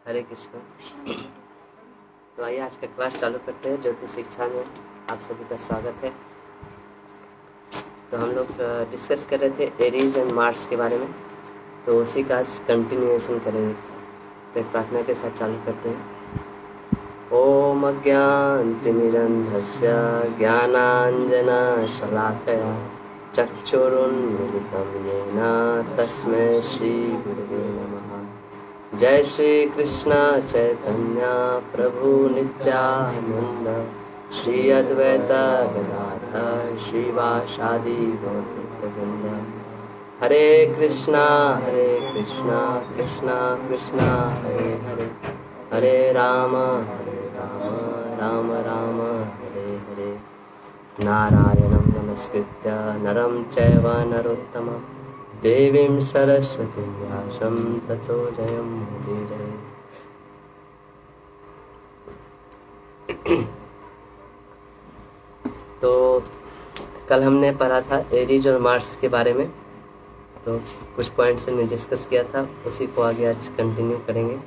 हरे कृष्ण। तो आइए आज का क्लास चालू करते हैं। ज्योतिष शिक्षा में आप सभी का स्वागत है। तो हम लोग डिस्कस कर रहे थे एरीज एंड मार्स के बारे में, तो उसी का आज कंटिन्यूएशन करेंगे। तो एक प्रार्थना के साथ चालू करते हैं। ओम अज्ञानतिमिरन्धस्य ज्ञानाञ्जनशलाकया चक्षुरुन्मिलितं येन तस्मै श्रीगुरुवे नमः। जय श्री कृष्ण चैतन्य प्रभु नित्यानंद श्री अद्वैत गदाधर श्रीवासादि गौरवृंद। हरे कृष्णा कृष्णा कृष्णा हरे हरे, हरे राम राम राम हरे हरे। नारायणं नमस्कृत्य नरं चैव नरोत्तमं देवीं सरस्वतीं व्यासं ततो जयमुदीरये। तो कल हमने पढ़ा था एरीज और मार्स के बारे में, तो कुछ पॉइंट्स हमने डिस्कस किया था, उसी को आगे आज कंटिन्यू करेंगे।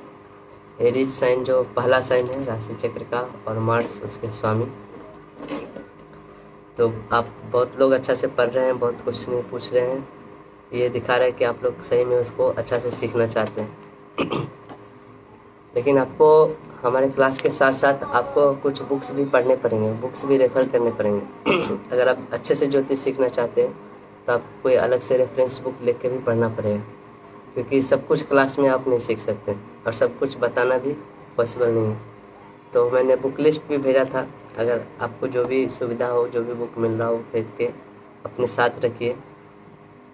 एरीज साइन जो पहला साइन है राशि चक्र का, और मार्स उसके स्वामी। तो आप बहुत लोग अच्छा से पढ़ रहे हैं, बहुत क्वेश्चन पूछ रहे हैं, ये दिखा रहा है कि आप लोग सही में उसको अच्छा से सीखना चाहते हैं। लेकिन आपको हमारे क्लास के साथ साथ आपको कुछ बुक्स भी पढ़ने पड़ेंगे, बुक्स भी रेफर करने पड़ेंगे। अगर आप अच्छे से ज्योतिष सीखना चाहते हैं तो आप कोई अलग से रेफरेंस बुक लेके के भी पढ़ना पड़ेगा, क्योंकि सब कुछ क्लास में आप नहीं सीख सकते और सब कुछ बताना भी पॉसिबल नहीं है। तो मैंने बुक लिस्ट भी भेजा था, अगर आपको जो भी सुविधा हो, जो भी बुक मिल रहा हो, खरीद के अपने साथ रखिए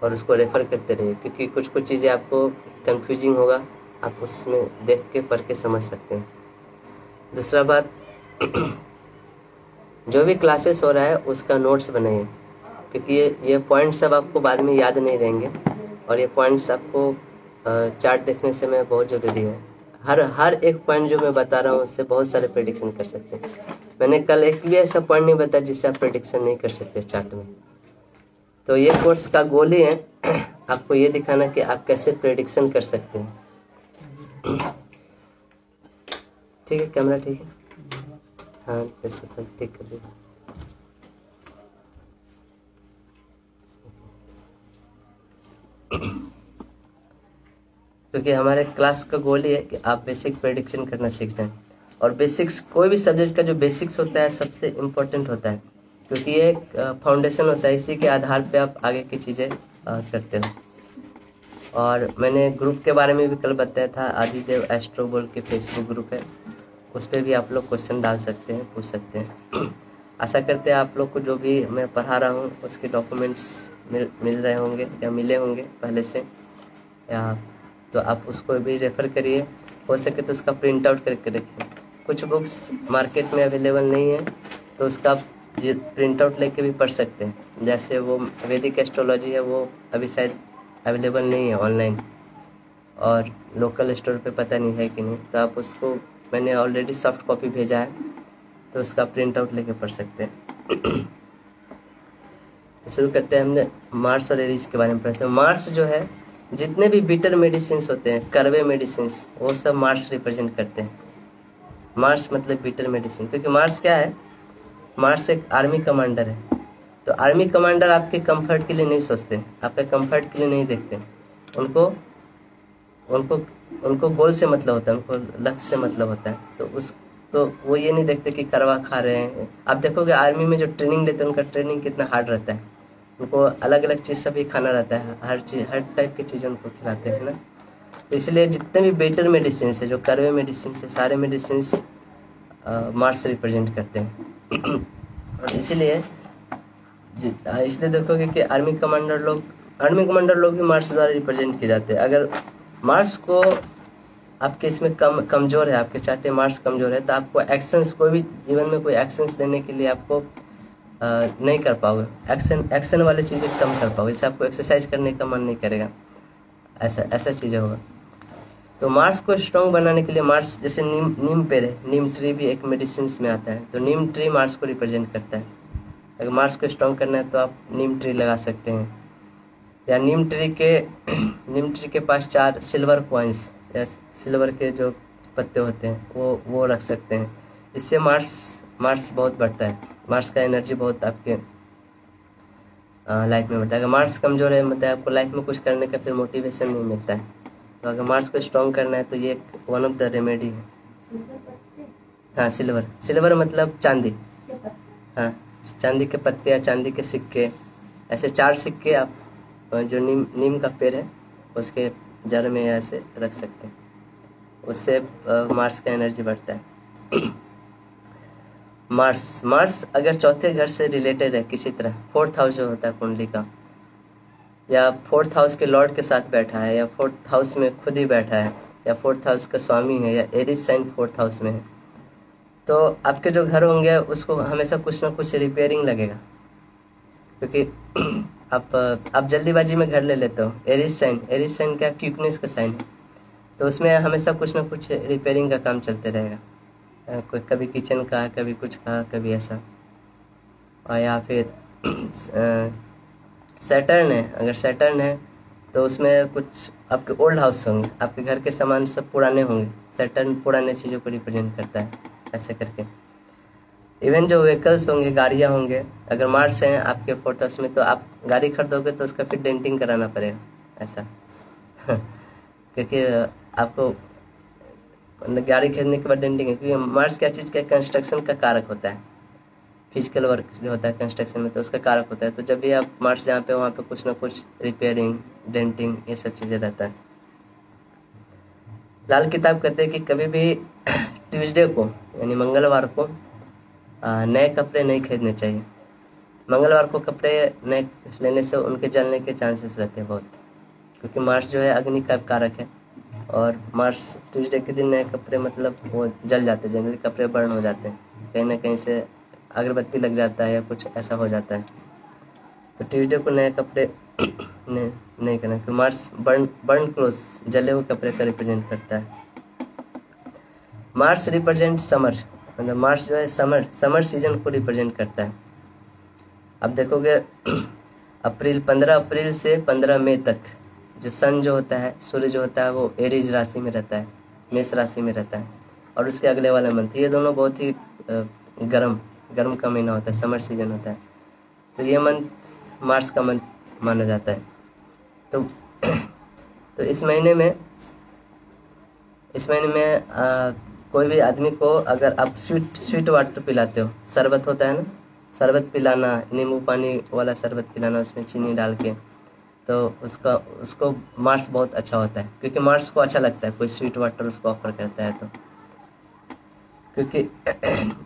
और उसको रेफ़र करते रहिए, क्योंकि कुछ कुछ चीज़ें आपको कंफ्यूजिंग होगा, आप उसमें देख के पढ़ के समझ सकते हैं। दूसरा बात, जो भी क्लासेस हो रहा है उसका नोट्स बनाइए, क्योंकि ये पॉइंट्स सब आपको बाद में याद नहीं रहेंगे, और ये पॉइंट्स आपको चार्ट देखने से में बहुत ज़रूरी है। हर एक पॉइंट जो मैं बता रहा हूँ उससे बहुत सारे प्रेडिक्शन कर सकते हैं। मैंने कल एक भी ऐसा पॉइंट नहीं बताया जिससे आप प्रेडिक्शन नहीं कर सकते चार्ट में। तो ये कोर्स का गोल ही है आपको ये दिखाना कि आप कैसे प्रेडिक्शन कर सकते हैं। ठीक है, कैमरा ठीक है? हाँ, इसको थोड़ा ठीक कर दीजिए। क्योंकि हमारे क्लास का गोल ही है कि आप बेसिक प्रेडिक्शन करना सीख जाएं, और बेसिक्स कोई भी सब्जेक्ट का जो बेसिक्स होता है सबसे इम्पोर्टेंट होता है, क्योंकि ये फाउंडेशन होता है, इसी के आधार पे आप आगे की चीज़ें करते हो। और मैंने ग्रुप के बारे में भी कल बताया था, आदिदेव एस्ट्रो बोल के फेसबुक ग्रुप है, उस पर भी आप लोग क्वेश्चन डाल सकते हैं, पूछ सकते हैं। आशा करते हैं आप लोग को जो भी मैं पढ़ा रहा हूँ उसके डॉक्यूमेंट्स मिल रहे होंगे या मिले होंगे पहले से, या तो आप उसको भी रेफ़र करिए, हो सके तो उसका प्रिंट आउट करके रखिए। कुछ बुक्स मार्केट में अवेलेबल नहीं है तो उसका प्रिंट आउट लेके भी पढ़ सकते हैं, जैसे वो वैदिक एस्ट्रोलॉजी है, वो अभी शायद अवेलेबल नहीं है ऑनलाइन, और लोकल स्टोर पे पता नहीं है कि नहीं, तो आप उसको, मैंने ऑलरेडी सॉफ्ट कॉपी भेजा है, तो उसका प्रिंट आउट लेके पढ़ सकते हैं। तो शुरू करते हैं। हमने मार्स और एरीज के बारे में पढ़ते हैं। मार्स जो है, जितने भी बिटर मेडिसिन होते हैं, कड़वे मेडिसिन, वो सब मार्स रिप्रेजेंट करते हैं। मार्स मतलब बिटर मेडिसिन, क्योंकि मार्स क्या है, मार्स एक आर्मी कमांडर है। तो आर्मी कमांडर आपके कंफर्ट के लिए नहीं सोचते, आपके कंफर्ट के लिए नहीं देखते, उनको उनको उनको गोल से मतलब होता है, उनको लक्ष्य से मतलब होता है। तो वो ये नहीं देखते कि करवा खा रहे हैं। आप देखोगे आर्मी में जो ट्रेनिंग लेते हैं उनका ट्रेनिंग कितना हार्ड रहता है, उनको अलग अलग चीज़ सभी खाना रहता है, हर टाइप की चीज़ें उनको खिलाते हैं ना। तो इसलिए जितने भी बेटर मेडिसिन है, जो करवे मेडिसिन है, सारे मेडिसिन मार्स रिप्रेजेंट करते हैं। और इसलिए देखोगे कि आर्मी कमांडर लोग भी मार्स द्वारा रिप्रेजेंट किए जाते हैं। अगर मार्स को आपके इसमें कमजोर है, आपके चार्ट में मार्स कमजोर है, तो आपको एक्शंस, कोई भी जीवन में कोई एक्शंस लेने के लिए आपको नहीं कर पाओगे, एक्शन वाली चीज़ें कम कर पाओगे, इससे आपको एक्सरसाइज करने का मन नहीं करेगा, ऐसा चीज़ें होगा। तो मार्स को स्ट्रॉन्ग बनाने के लिए, मार्स जैसे नीम पेड़ है, नीम ट्री भी एक मेडिसिन में आता है, तो नीम ट्री मार्स को रिप्रेजेंट करता है। अगर मार्स को स्ट्रॉन्ग करना है तो आप नीम ट्री लगा सकते हैं, या नीम ट्री के पास 4 सिल्वर कॉइन्स या सिल्वर के जो पत्ते होते हैं वो रख सकते हैं। इससे मार्स बहुत बढ़ता है, मार्स का एनर्जी बहुत आपके लाइफ में बढ़ता है। अगर मार्स कमज़ोर है मतलब आपको लाइफ में कुछ करने का फिर मोटिवेशन नहीं मिलता है। तो अगर मार्स को स्ट्रॉन्ग करना है तो ये वन ऑफ द रेमेडी है। हाँ, सिल्वर मतलब चांदी। हाँ, चांदी के पत्ते या चांदी के सिक्के, ऐसे 4 सिक्के आप जो नीम का पेड़ है उसके जड़ में ऐसे रख सकते हैं, उससे मार्स का एनर्जी बढ़ता है। मार्स अगर चौथे घर से रिलेटेड है किसी तरह, 4th हाउस जो होता है कुंडली का, या 4th हाउस के लॉर्ड के साथ बैठा है, या 4th हाउस में खुद ही बैठा है, या 4th हाउस का स्वामी है, या एरीज साइन 4th हाउस में है, तो आपके जो घर होंगे उसको हमेशा कुछ ना कुछ रिपेयरिंग लगेगा, क्योंकि आप जल्दीबाजी में घर ले लेते हो। एरीज साइन क्या, क्विकनेस का साइन है, तो उसमें हमेशा कुछ ना कुछ रिपेयरिंग का काम चलते रहेगा। कोई कभी किचन का, कभी कुछ का, कभी ऐसा। और या फिर सैटर्न है, अगर सैटर्न है तो उसमें कुछ आपके ओल्ड हाउस होंगे, आपके घर के सामान सब पुराने होंगे। सैटर्न पुराने चीज़ों को रिप्रेजेंट करता है, ऐसे करके। इवन जो व्हीकल्स होंगे, गाड़ियाँ होंगे, अगर मार्स हैं आपके 4th हाउस में तो आप गाड़ी खरीदोगे तो उसका फिर डेंटिंग कराना पड़ेगा, ऐसा। क्योंकि आपको गाड़ी खरीदने के बाद डेंटिंग है, क्योंकि मार्स क्या चीज़ का कंस्ट्रक्शन का कारक होता है। फिजिकल वर्क जो होता है कंस्ट्रक्शन में तो उसका कारक होता है। तो जब भी आप मार्स जहाँ पे वहाँ पे कुछ ना कुछ रिपेयरिंग, डेंटिंग, ये सब चीज़ें रहता है। लाल किताब कहते हैं कि कभी भी ट्यूसडे को यानी मंगलवार को नए कपड़े नहीं खरीदने चाहिए। मंगलवार को कपड़े नए लेने से उनके जलने के चांसेस रहते हैं बहुत, क्योंकि मार्स जो है अग्नि का कारक है, और मार्स ट्यूसडे के दिन नए कपड़े मतलब वो जल जाते हैं, जनरली कपड़े बर्न हो जाते हैं, कहीं ना कहीं से अगरबत्ती लग जाता है या कुछ ऐसा हो जाता है। तो ट्यूसडे को नए कपड़े नहीं करना, क्योंकि मार्स बर्न क्लोथ, जले हुए कपड़े का रिप्रेजेंट करता है। मार्स रिप्रेजेंट समर, मतलब मार्स जो है समर सीजन को रिप्रेजेंट करता है। अब देखोगे 15 अप्रैल से 15 मई तक जो सन जो होता है, सूर्य जो होता है, वो एरीज राशि में रहता है, मेष राशि में रहता है, और उसके अगले वाला मंथ, ये दोनों बहुत ही गर्म का महीना होता है, समर सीजन होता है। तो ये मंथ मार्स का मंथ माना जाता है। तो इस महीने में कोई भी आदमी को अगर आप स्वीट वाटर पिलाते हो, शरबत होता है ना, शरबत पिलाना, नींबू पानी वाला शरबत पिलाना उसमें चीनी डाल के, तो उसको मार्स बहुत अच्छा होता है, क्योंकि मार्स को अच्छा लगता है कोई स्वीट वाटर उसको ऑफर करता है। तो क्योंकि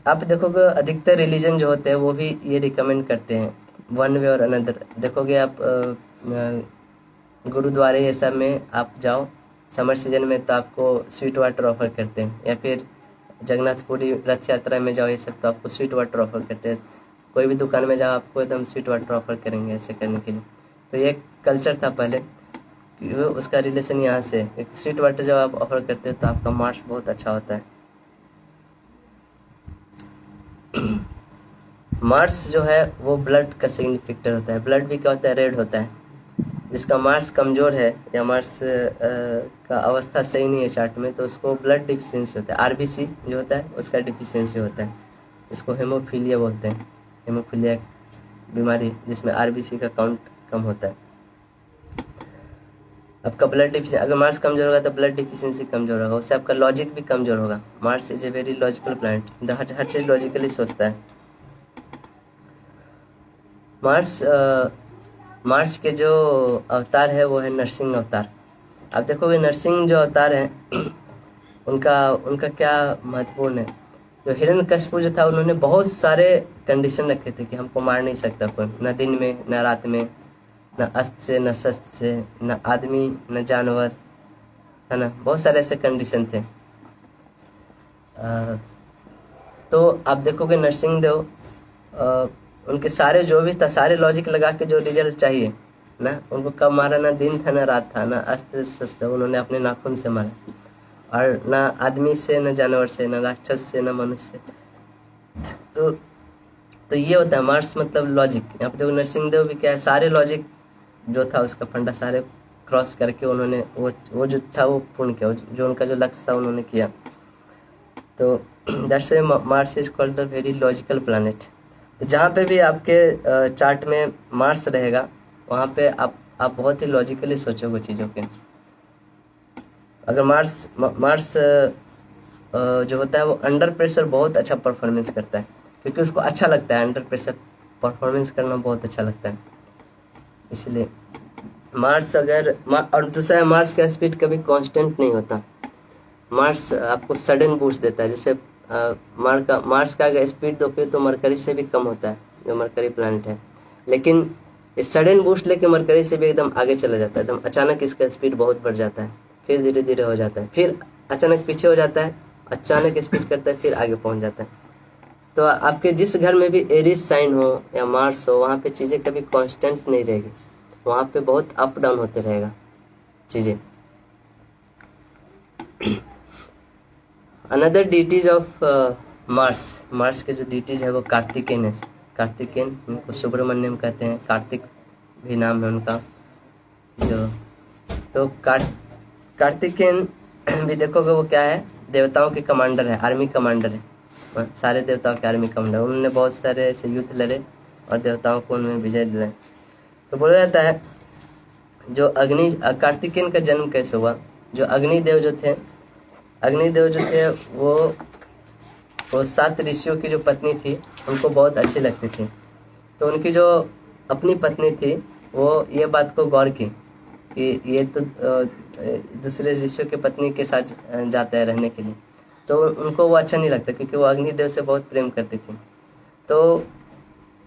आप देखोगे अधिकतर रिलीजन जो होते हैं वो भी ये रिकमेंड करते हैं, वन वे और अनदर। देखोगे आप गुरुद्वारे ये सब में आप जाओ समर सीजन में तो आपको स्वीट वाटर ऑफर करते हैं, या फिर जगन्नाथपुरी रथ यात्रा में जाओ ये सब तो आपको स्वीट वाटर ऑफर करते हैं। कोई भी दुकान में जाओ आपको एकदम स्वीट वाटर ऑफर करेंगे ऐसे करने के लिए। तो ये कल्चर था पहले, उसका रिलेशन यहाँ से, स्वीट वाटर जब आप ऑफर करते हो तो आपका मार्स बहुत अच्छा होता है। मार्स जो है वो ब्लड का सिग्निफिकेटर होता है। ब्लड भी क्या होता है, रेड होता है। जिसका मार्स कमज़ोर है या मार्स का अवस्था सही नहीं है चार्ट में, तो उसको ब्लड डिफिशियंसी होता है। आरबीसी जो होता है उसका डिफिशियंसी होता है, इसको हेमोफीलिया बोलते हैं। हेमोफीलिया बीमारी जिसमें आरबीसी का काउंट कम होता है। आपका ब्लड डिफिशियंसी, अगर मार्स कमज़ोर होगा तो ब्लड डिफिशियंसी कमज़ोर होगा, उससे आपका लॉजिक भी कमज़ोर होगा। Mars is a very logical planet, her cheese logically सोचता है। मार्स के जो अवतार है वो है नरसिंह अवतार। आप देखोगे नरसिंह जो अवतार है उनका क्या महत्वपूर्ण है। जो हिरण्यकशिपु जो था, उन्होंने बहुत सारे कंडीशन रखे थे कि हमको मार नहीं सकता कोई, न दिन में न रात में, न अस्त्र से न शस्त्र से, न आदमी न जानवर, है ना, बहुत सारे ऐसे कंडीशन थे। तो आप देखोगे नरसिंह देव उनके सारे जो भी था, सारे लॉजिक लगा के जो रिजल्ट चाहिए ना, उनको कब मारा, ना दिन था ना रात था, ना अस्त्र शस्त्र, उन्होंने अपने नाखून से मारा, और ना आदमी से, न जानवर से, न राक्षस से, न मनुष्य से। तो ये होता है मार्स मतलब लॉजिक। यहाँ पे देखो नरसिंह देव भी क्या है, सारे लॉजिक जो था उसका फंडा सारे क्रॉस करके उन्होंने वो जो था वो पूर्ण किया, जो उनका जो लक्ष्य था उन्होंने किया। तो that's why Mars is called the very logical planet. तो जहाँ पे भी आपके चार्ट में मार्स रहेगा वहाँ पे आप बहुत ही लॉजिकली सोचोगे चीज़ों के। अगर मार्स जो होता है वो अंडर प्रेशर बहुत अच्छा परफॉर्मेंस करता है, क्योंकि उसको अच्छा लगता है, अंडर प्रेशर परफॉर्मेंस करना बहुत अच्छा लगता है। इसलिए मार्स और दूसरा है, मार्स का स्पीड कभी कांस्टेंट नहीं होता। मार्स आपको सडन बूस्ट देता है। जैसे मार्स का अगर स्पीड दोगे तो मरकरी से भी कम होता है, जो मरकरी प्लैनेट है, लेकिन सडन बूस्ट लेके मरकरी से भी एकदम आगे चला जाता है। एकदम अचानक इसका स्पीड बहुत बढ़ जाता है, फिर धीरे धीरे हो जाता है, फिर अचानक पीछे हो जाता है, अचानक स्पीड करता है, फिर आगे पहुंच जाता है। तो आपके जिस घर में भी एरिस साइन हो या मार्स हो, वहाँ पे चीज़ें कभी कांस्टेंट नहीं रहेगी, वहाँ पे बहुत अप डाउन होते रहेगा चीज़ें। अनदर डीटीज ऑफ मार्स के जो डीटीज है वो कार्तिकेन है। कार्तिकेन, उनको सुब्रमण्यम कहते हैं, कार्तिक भी नाम है उनका। जो तो कार्तिकेन भी देखोगे वो क्या है, देवताओं के कमांडर है, आर्मी कमांडर है, सारे देवताओं के आर्मी कमांडर। उन्होंने बहुत सारे ऐसे युद्ध लड़े और देवताओं को उनमें विजय दिलाए। तो बोला जाता है जो कार्तिकेन का जन्म कैसे हुआ, जो अग्निदेव जो थे वो 7 ऋषियों की जो पत्नी थी उनको बहुत अच्छी लगती थी। तो उनकी जो अपनी पत्नी थी वो ये बात को गौर की कि ये तो दूसरे ऋषियों की पत्नी के साथ जाता है रहने के लिए, तो उनको वो अच्छा नहीं लगता, क्योंकि वो अग्निदेव से बहुत प्रेम करती थी। तो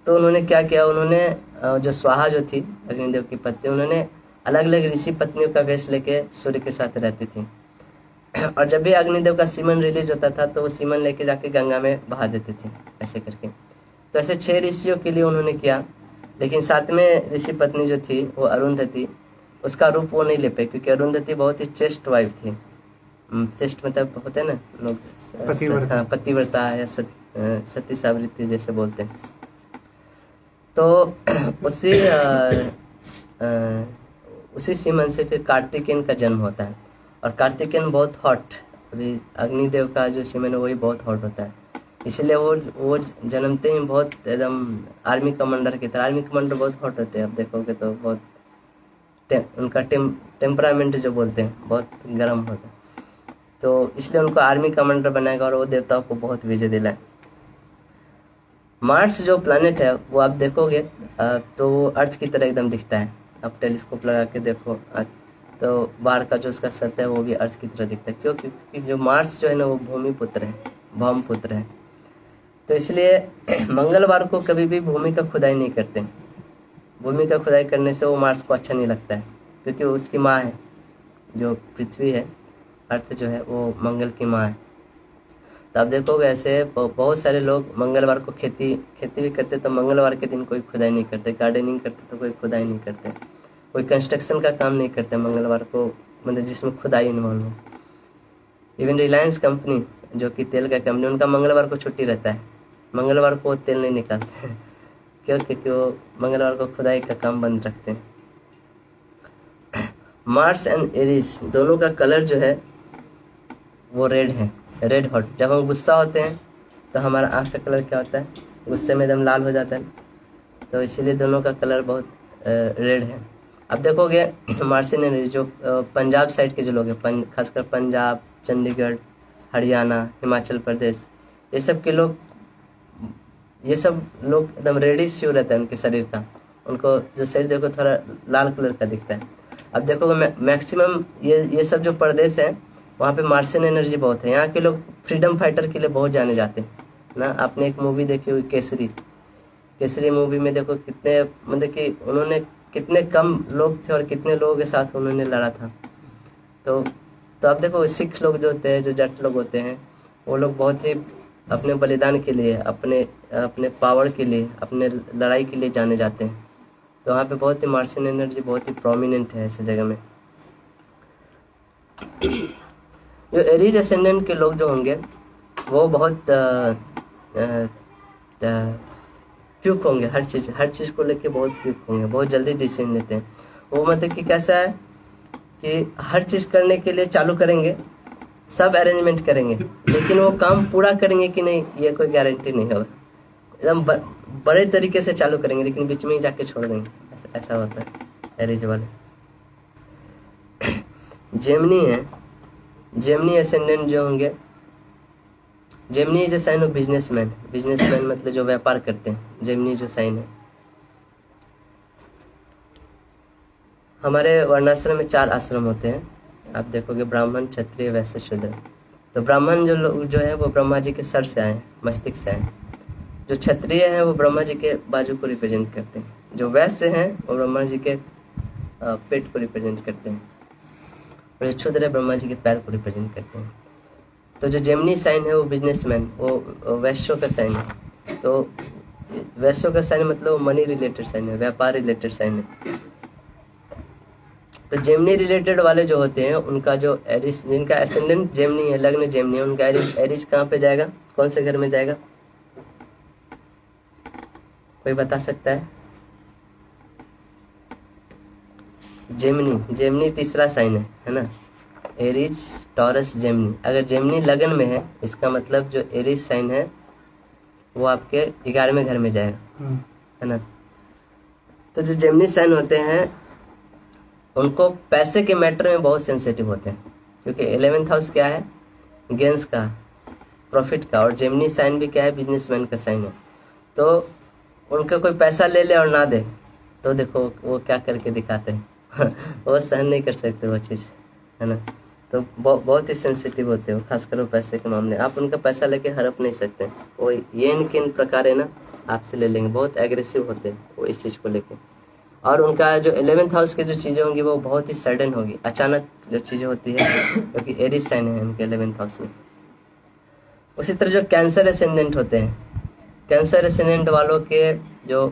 उन्होंने क्या किया, उन्होंने जो स्वाहा जो थी अग्निदेव की पत्नी, उन्होंने अलग अलग ऋषि पत्नियों का वेश लेके सूर्य के साथ रहती थी। और जब भी अग्निदेव का सीमन रिलीज होता था तो वो सीमन लेके जाके गंगा में बहा देती थी, ऐसे करके। तो ऐसे 6 ऋषियों के लिए उन्होंने किया, लेकिन 7वें ऋषि पत्नी जो थी वो अरुंधति, उसका रूप वो नहीं ले पाई, क्योंकि अरुंधति बहुत ही चेस्ट वाइफ थी। चेस्ट मतलब होते हैं ना लोग, पतिव्रता या सती सावित्री जैसे बोलते हैं। तो उसी सीमन से फिर कार्तिकेयन का जन्म होता है। और कार्तिकेयन बहुत हॉट, अभी अग्निदेव का जो सीमन है वही बहुत हॉट होता है, इसलिए वो जन्मते ही बहुत एकदम आर्मी कमांडर की तरह। आर्मी कमांडर बहुत हॉट होते हैं, आप देखोगे तो बहुत उनका टेम्परामेंट जो बोलते हैं बहुत गर्म होता है। तो इसलिए उनको आर्मी कमांडर बनाएगा और वो देवताओं को बहुत विजय दिलाए। मार्स जो प्लैनेट है वो आप देखोगे तो वो अर्थ की तरह एकदम दिखता है। आप टेलीस्कोप लगा के देखो तो बाहर का जो उसका सतह है वो भी अर्थ की तरह दिखता है। क्यों? क्योंकि जो मार्स जो है ना वो भूमि पुत्र है, भौम पुत्र है। तो इसलिए मंगलवार को कभी भी भूमि का खुदाई नहीं करते। भूमि का खुदाई करने से वो मार्स को अच्छा नहीं लगता है, क्योंकि उसकी माँ है, जो पृथ्वी है, अर्थ जो है वो मंगल की माँ है। तो आप देखोगे ऐसे बहुत सारे लोग मंगलवार को खेती भी करते, तो मंगलवार के दिन कोई खुदाई नहीं करते, गार्डनिंग करते तो कोई खुदाई नहीं करते, कोई कंस्ट्रक्शन का काम नहीं करते मंगलवार को, मतलब जिसमें खुदाई इन्वॉल्व हो। इवन रिलायंस कंपनी जो कि तेल का कंपनी, उनका मंगलवार को छुट्टी रहता है, मंगलवार को तेल नहीं निकालते हैं। क्यों? क्योंकि वो मंगलवार को खुदाई का काम बंद रखते हैं। मार्स एंड एरिस दोनों का कलर जो है वो रेड है, रेड हॉट। जब हम गुस्सा होते हैं तो हमारा आँख का कलर क्या होता है, गुस्से में एकदम लाल हो जाता है। तो इसीलिए दोनों का कलर बहुत रेड है। अब देखोगे मार्सियन एनर्जी जो पंजाब साइड के जो लोग हैं, खासकर पंजाब, चंडीगढ़, हरियाणा, हिमाचल प्रदेश, ये सब लोग एकदम रेडिश ह्यू रहता है उनके शरीर का। उनको जो शरीर देखो थोड़ा लाल कलर का दिखता है। अब देखोगे मैक्सिमम ये सब जो प्रदेश है वहाँ पे मार्शियन एनर्जी बहुत है। यहाँ के लोग फ्रीडम फाइटर के लिए बहुत जाने जाते हैं ना। आपने एक मूवी देखी हुई केसरी मूवी में देखो कितने, मतलब कि उन्होंने कितने कम लोग थे और कितने लोगों के साथ उन्होंने लड़ा था। तो आप देखो सिख लोग जो होते हैं, जो जट लोग होते हैं, वो लोग बहुत ही अपने बलिदान के लिए, अपने पावर के लिए, अपने लड़ाई के लिए जाने जाते हैं। तो वहाँ पे बहुत ही मार्शियन एनर्जी बहुत ही प्रोमिनेंट है ऐसे जगह में। जो एरीज असेंडेंट के लोग जो होंगे वो बहुत क्विक होंगे, हर चीज़ को लेके बहुत क्विक होंगे, बहुत जल्दी डिसीजन लेते हैं। वो मतलब कि कैसा है कि हर चीज़ करने के लिए चालू करेंगे, सब अरेंजमेंट करेंगे, लेकिन वो काम पूरा करेंगे कि नहीं ये कोई गारंटी नहीं होगा। एकदम बड़े तरीके से चालू करेंगे लेकिन बीच में ही जाके छोड़ देंगे, ऐसा होता है एरीज वाले। जेमिनी है, जेमिनी असेंडेंट जो होंगे, Gemini is a sign of businessman. Businessman मतलब जो व्यापार करते हैं, जेमिनी जो साइन है। हमारे वर्णाश्रम में 4 आश्रम होते हैं, आप देखोगे ब्राह्मण, क्षत्रिय, वैश्य, शूद्र। तो ब्राह्मण जो लोग जो है वो ब्रह्मा जी के सर से आए, मस्तिष्क से आए। जो क्षत्रिय हैं वो ब्रह्मा जी के बाजू को रिप्रेजेंट करते हैं। जो वैश्य हैं वो ब्रह्मा जी के पेट को रिप्रेजेंट करते हैं, और जो शूद्र है ब्रह्मा जी के पैर को रिप्रेजेंट करते हैं। तो जो जेमिनी साइन है वो बिजनेसमैन, वो वैश्यों का साइन है। तो वैश्यों का साइन मतलब मनी रिलेटेड साइन है, व्यापार रिलेटेड साइन है। तो जेमिनी रिलेटेड वाले जो होते हैं उनका जो एरिस, जिनका एसेंडेंट जेमिनी है, लग्न जेमिनी है, उनका एरिस कहाँ पे जाएगा, कौन से घर में जाएगा, कोई बता सकता है? जेमिनी, जेमिनी तीसरा साइन है ना, एरिस, टॉरस, जेमिनी। अगर जेमिनी लगन में है इसका मतलब जो एरिस साइन है वो आपके 11वें घर में जाएगा, है ना। तो जो जेमिनी साइन होते हैं उनको पैसे के मैटर में बहुत सेंसिटिव होते हैं, क्योंकि 11th हाउस क्या है, गेंस का, प्रॉफिट का, और जेमिनी साइन भी क्या है, बिजनेसमैन का साइन है। तो उनका कोई पैसा ले ले और ना दे तो देखो वो क्या करके दिखाते हैं वो सहन नहीं कर सकते वो चीज़, है ना। तो बहुत ही सेंसिटिव होते हो, खासकर वो पैसे के मामले। आप उनका पैसा लेके हड़प नहीं सकते, वो ये किन प्रकार है ना आपसे ले लेंगे, बहुत एग्रेसिव होते हैं वो इस चीज़ को लेके। और उनका जो 11th हाउस की जो चीज़ें होंगी वो बहुत ही सडन होगी, अचानक जो चीज़ें होती है, क्योंकि एरिस साइन है उनके 11th हाउस में। उसी तरह जो कैंसर एसेंडेंट होते हैं, कैंसर एसेंडेंट वालों के जो